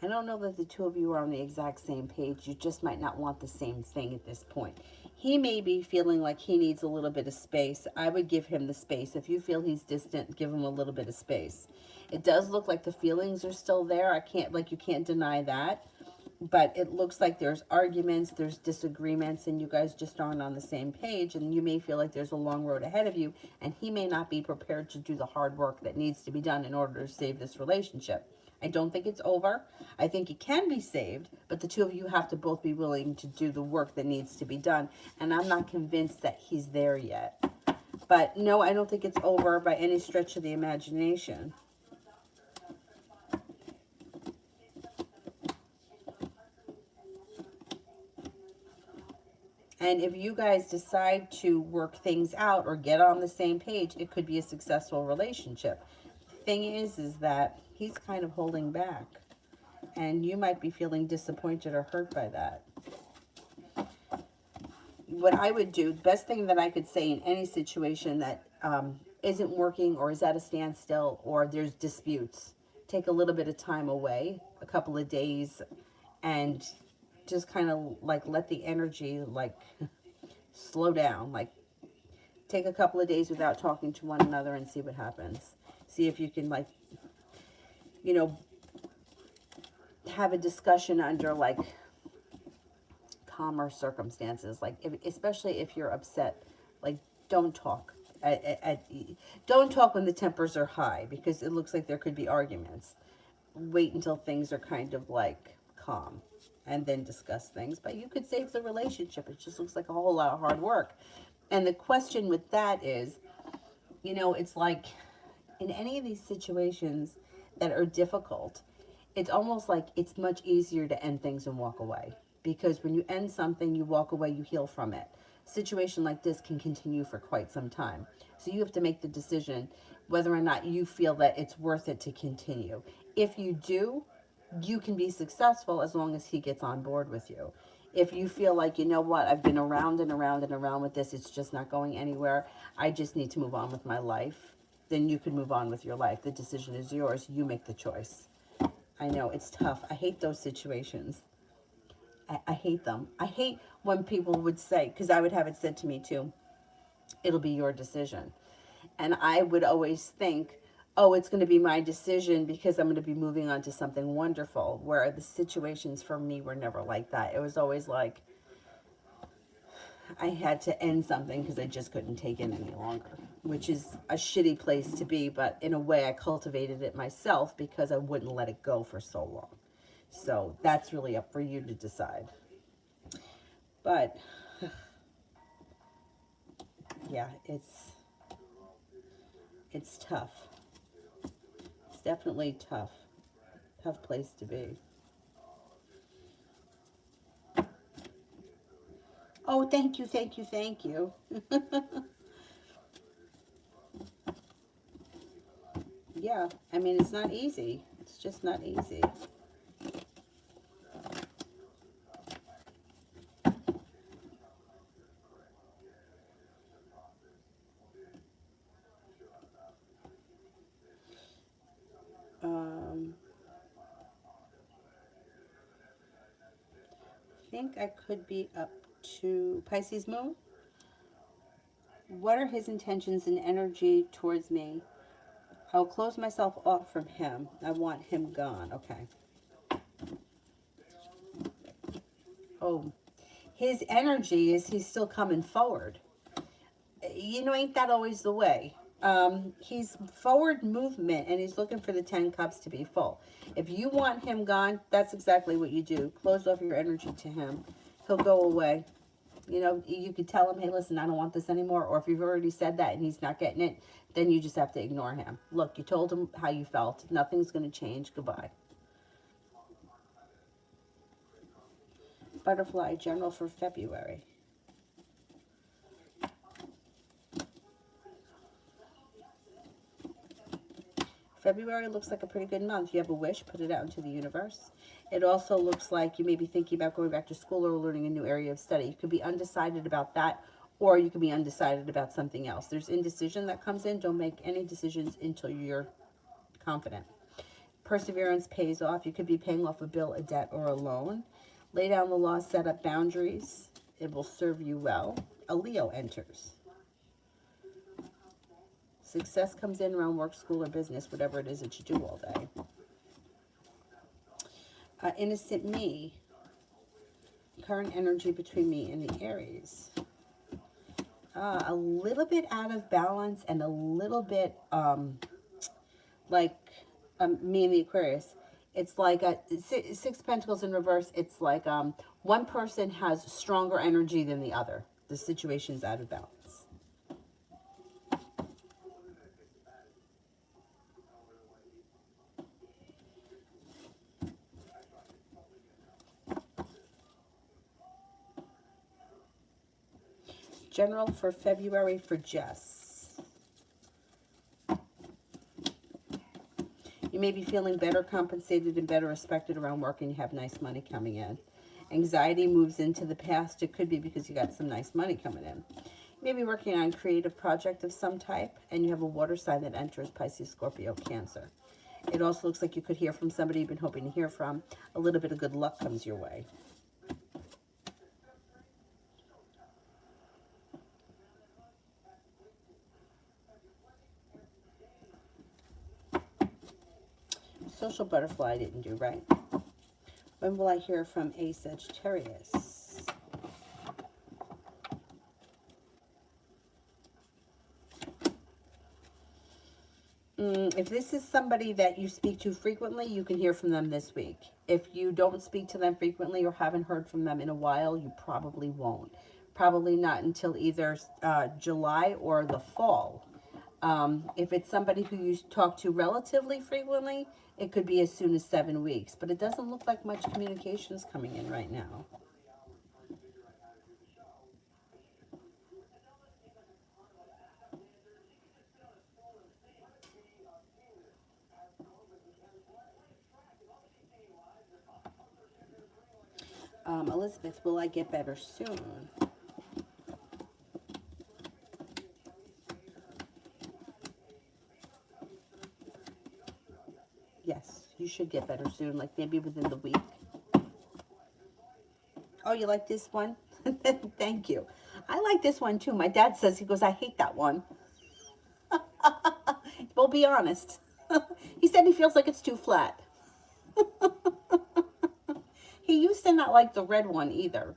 Speaker 1: I don't know that the two of you are on the exact same page. You just might not want the same thing at this point. He may be feeling like he needs a little bit of space. I would give him the space. If you feel he's distant, give him a little bit of space. It does look like the feelings are still there. You can't deny that. But it looks like there's arguments, there's disagreements, and you guys just aren't on the same page. And you may feel like there's a long road ahead of you, and he may not be prepared to do the hard work that needs to be done in order to save this relationship. I don't think it's over. I think it can be saved, but the two of you have to both be willing to do the work that needs to be done. And I'm not convinced that he's there yet. But no, I don't think it's over by any stretch of the imagination. And if you guys decide to work things out or get on the same page, it could be a successful relationship. Thing is that he's kind of holding back. And you might be feeling disappointed or hurt by that. What I would do, the best thing that I could say in any situation that isn't working or is at a standstill or there's disputes, take a little bit of time away, a couple of days, and just kind of like let the energy like slow down. Like take a couple of days without talking to one another and see what happens. See if you can like, you know, have a discussion under like calmer circumstances. Like especially if you're upset, like don't talk. Don't talk when the tempers are high because it looks like there could be arguments. Wait until things are kind of like calm and then discuss things. But you could save the relationship. It just looks like a whole lot of hard work. And the question with that is, you know, it's like in any of these situations that are difficult, it's almost like it's much easier to end things and walk away. Because when you end something, you walk away, you heal from it. A situation like this can continue for quite some time. So you have to make the decision whether or not you feel that it's worth it to continue. If you do, you can be successful as long as he gets on board with you. If you feel like, you know what, I've been around and around and around with this, it's just not going anywhere, I just need to move on with my life, then you can move on with your life. The decision is yours. You make the choice. I know, it's tough. I hate those situations. I hate them. I hate when people would say, because I would have it said to me too, it'll be your decision. And I would always think, oh, it's going to be my decision because I'm going to be moving on to something wonderful, where the situations for me were never like that. It was always like I had to end something because I just couldn't take it any longer, which is a shitty place to be. But in a way, I cultivated it myself because I wouldn't let it go for so long. So that's really up for you to decide. But yeah, it's tough. It's definitely tough. Tough place to be. Oh, thank you, thank you, thank you. Yeah, I mean, it's not easy. It's just not easy. I think I could be up to Pisces moon. What are his intentions and energy towards me? I'll close myself off from him. I want him gone. Okay. Oh, his energy is he's still coming forward. You know, ain't that always the way? He's forward movement and he's looking for the 10 cups to be full. If you want him gone, that's exactly what you do. Close off your energy to him. He'll go away. You know, you could tell him, hey, listen, I don't want this anymore. Or if you've already said that and he's not getting it, then you just have to ignore him. Look, you told him how you felt. Nothing's going to change. Goodbye. Butterfly general for February. February looks like a pretty good month. You have a wish, put it out into the universe. It also looks like you may be thinking about going back to school or learning a new area of study. You could be undecided about that, or you could be undecided about something else. There's indecision that comes in. Don't make any decisions until you're confident. Perseverance pays off. You could be paying off a bill, a debt, or a loan. Lay down the law, set up boundaries. It will serve you well. A Leo enters. Success comes in around work, school, or business, whatever it is that you do all day. Innocent me. Current energy between me and the Aries. A little bit out of balance and a little bit like me and the Aquarius. It's like Six Pentacles in reverse. It's like one person has stronger energy than the other. The situation's out of balance. General for February for Jess. You may be feeling better compensated and better respected around work and you have nice money coming in. Anxiety moves into the past. It could be because you got some nice money coming in. You may be working on a creative project of some type and you have a water sign that enters Pisces, Scorpio, Cancer. It also looks like you could hear from somebody you've been hoping to hear from. A little bit of good luck comes your way. Social butterfly I didn't do, right? When will I hear from a Sagittarius? If this is somebody that you speak to frequently, you can hear from them this week. If you don't speak to them frequently or haven't heard from them in a while, you probably won't. Probably not until either July or the fall. If it's somebody who you talk to relatively frequently, it could be as soon as 7 weeks. But it doesn't look like much communication is coming in right now. Elizabeth, will I get better soon? Yes, you should get better soon, like maybe within the week. Oh, you like this one? Thank you. I like this one too. My dad says, he goes, I hate that one. We'll be honest. He said he feels like it's too flat. He used to not like the red one either.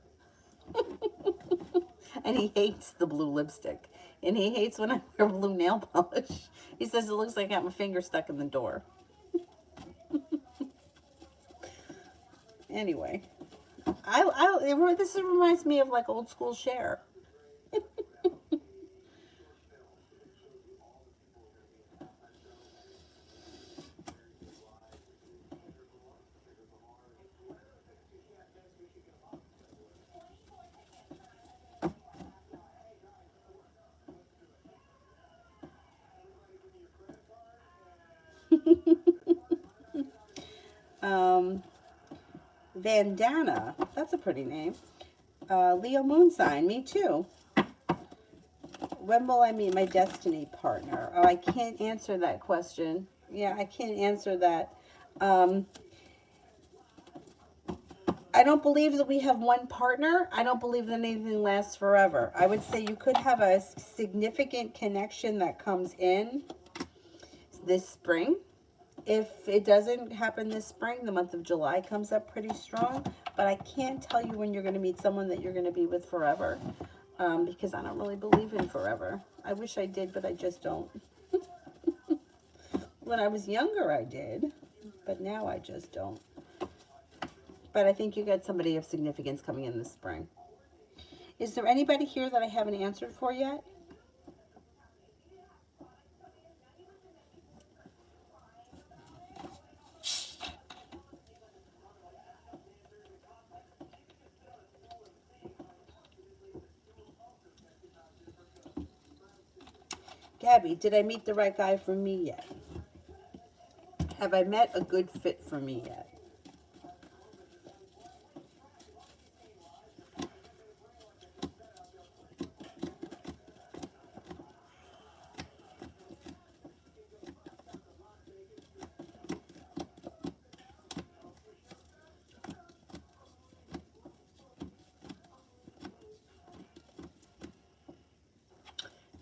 Speaker 1: And he hates the blue lipstick. And he hates when I wear blue nail polish. He says it looks like I got my finger stuck in the door. Anyway, this reminds me of like old school Cher. Vandana, that's a pretty name. Leo moon sign, me too. When will I meet my destiny partner? Oh, I can't answer that question. Yeah, I can't answer that. I don't believe that we have one partner. I don't believe that anything lasts forever. I would say you could have a significant connection that comes in this spring. If it doesn't happen this spring, the month of July comes up pretty strong. But I can't tell you when you're going to meet someone that you're going to be with forever. Because I don't really believe in forever. I wish I did, but I just don't. When I was younger, I did. But now I just don't. But I think you got somebody of significance coming in this spring. Is there anybody here that I haven't answered for yet? Gabby, did I meet the right guy for me yet? Have I met a good fit for me yet?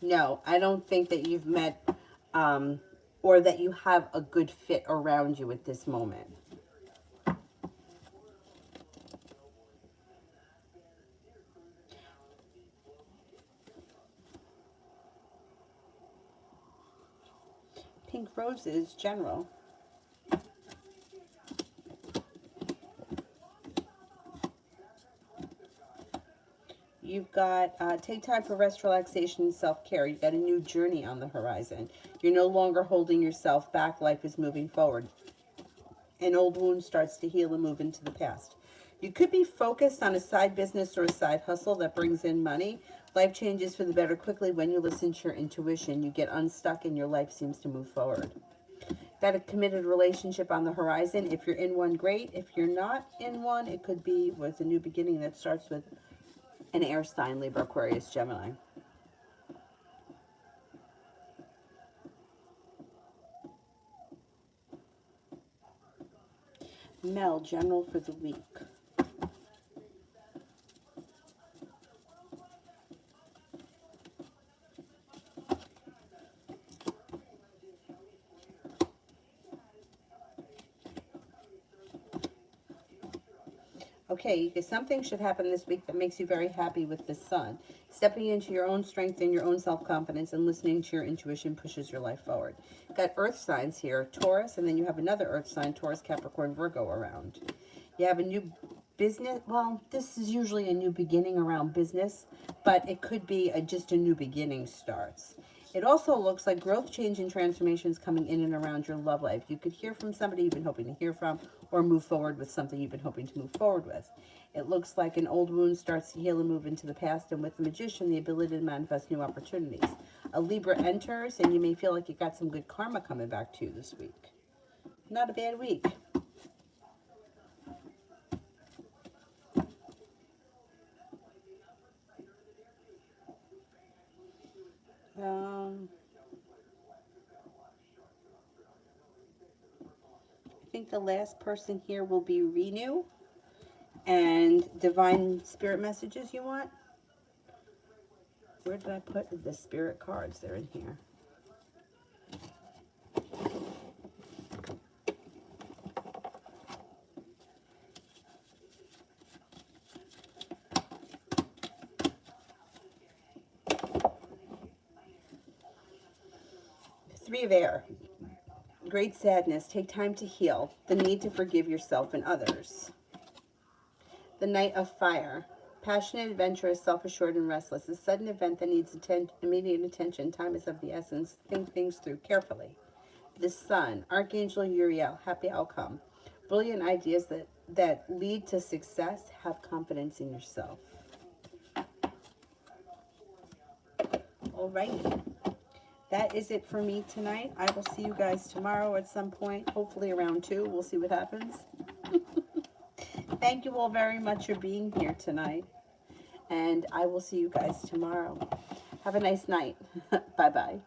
Speaker 1: No, I don't think that you've met or that you have a good fit around you at this moment. Pink roses, general. You've got take time for rest, relaxation, and self-care. You've got a new journey on the horizon. You're no longer holding yourself back. Life is moving forward. An old wound starts to heal and move into the past. You could be focused on a side business or a side hustle that brings in money. Life changes for the better quickly when you listen to your intuition. You get unstuck and your life seems to move forward. Got a committed relationship on the horizon. If you're in one, great. If you're not in one, it could be with a new beginning that starts with an air sign, Libra, Aquarius, Gemini. Mel, general for the week. Okay, because something should happen this week that makes you very happy with the sun. Stepping into your own strength and your own self-confidence and listening to your intuition pushes your life forward. Got earth signs here, Taurus, and then you have another earth sign, Taurus, Capricorn, Virgo around. You have a new business. Well, this is usually a new beginning around business, but it could be just a new beginning starts. It also looks like growth, change, and transformations coming in and around your love life. You could hear from somebody you've been hoping to hear from, or move forward with something you've been hoping to move forward with. It looks like an old wound starts to heal and move into the past, and with the Magician, the ability to manifest new opportunities. A Libra enters, and you may feel like you got some good karma coming back to you this week. Not a bad week. I think the last person here will be Renew. And divine spirit messages you want? Where did I put the spirit cards? They're in here. Three of Air. Great sadness. Take time to heal. The need to forgive yourself and others. The Knight of Fire. Passionate, adventurous, self-assured, and restless. A sudden event that needs immediate attention. Time is of the essence. Think things through carefully. The Sun. Archangel Uriel. Happy outcome. Brilliant ideas that lead to success. Have confidence in yourself. Alrighty. That is it for me tonight. I will see you guys tomorrow at some point, hopefully around 2. We'll see what happens. Thank you all very much for being here tonight. And I will see you guys tomorrow. Have a nice night. Bye-bye.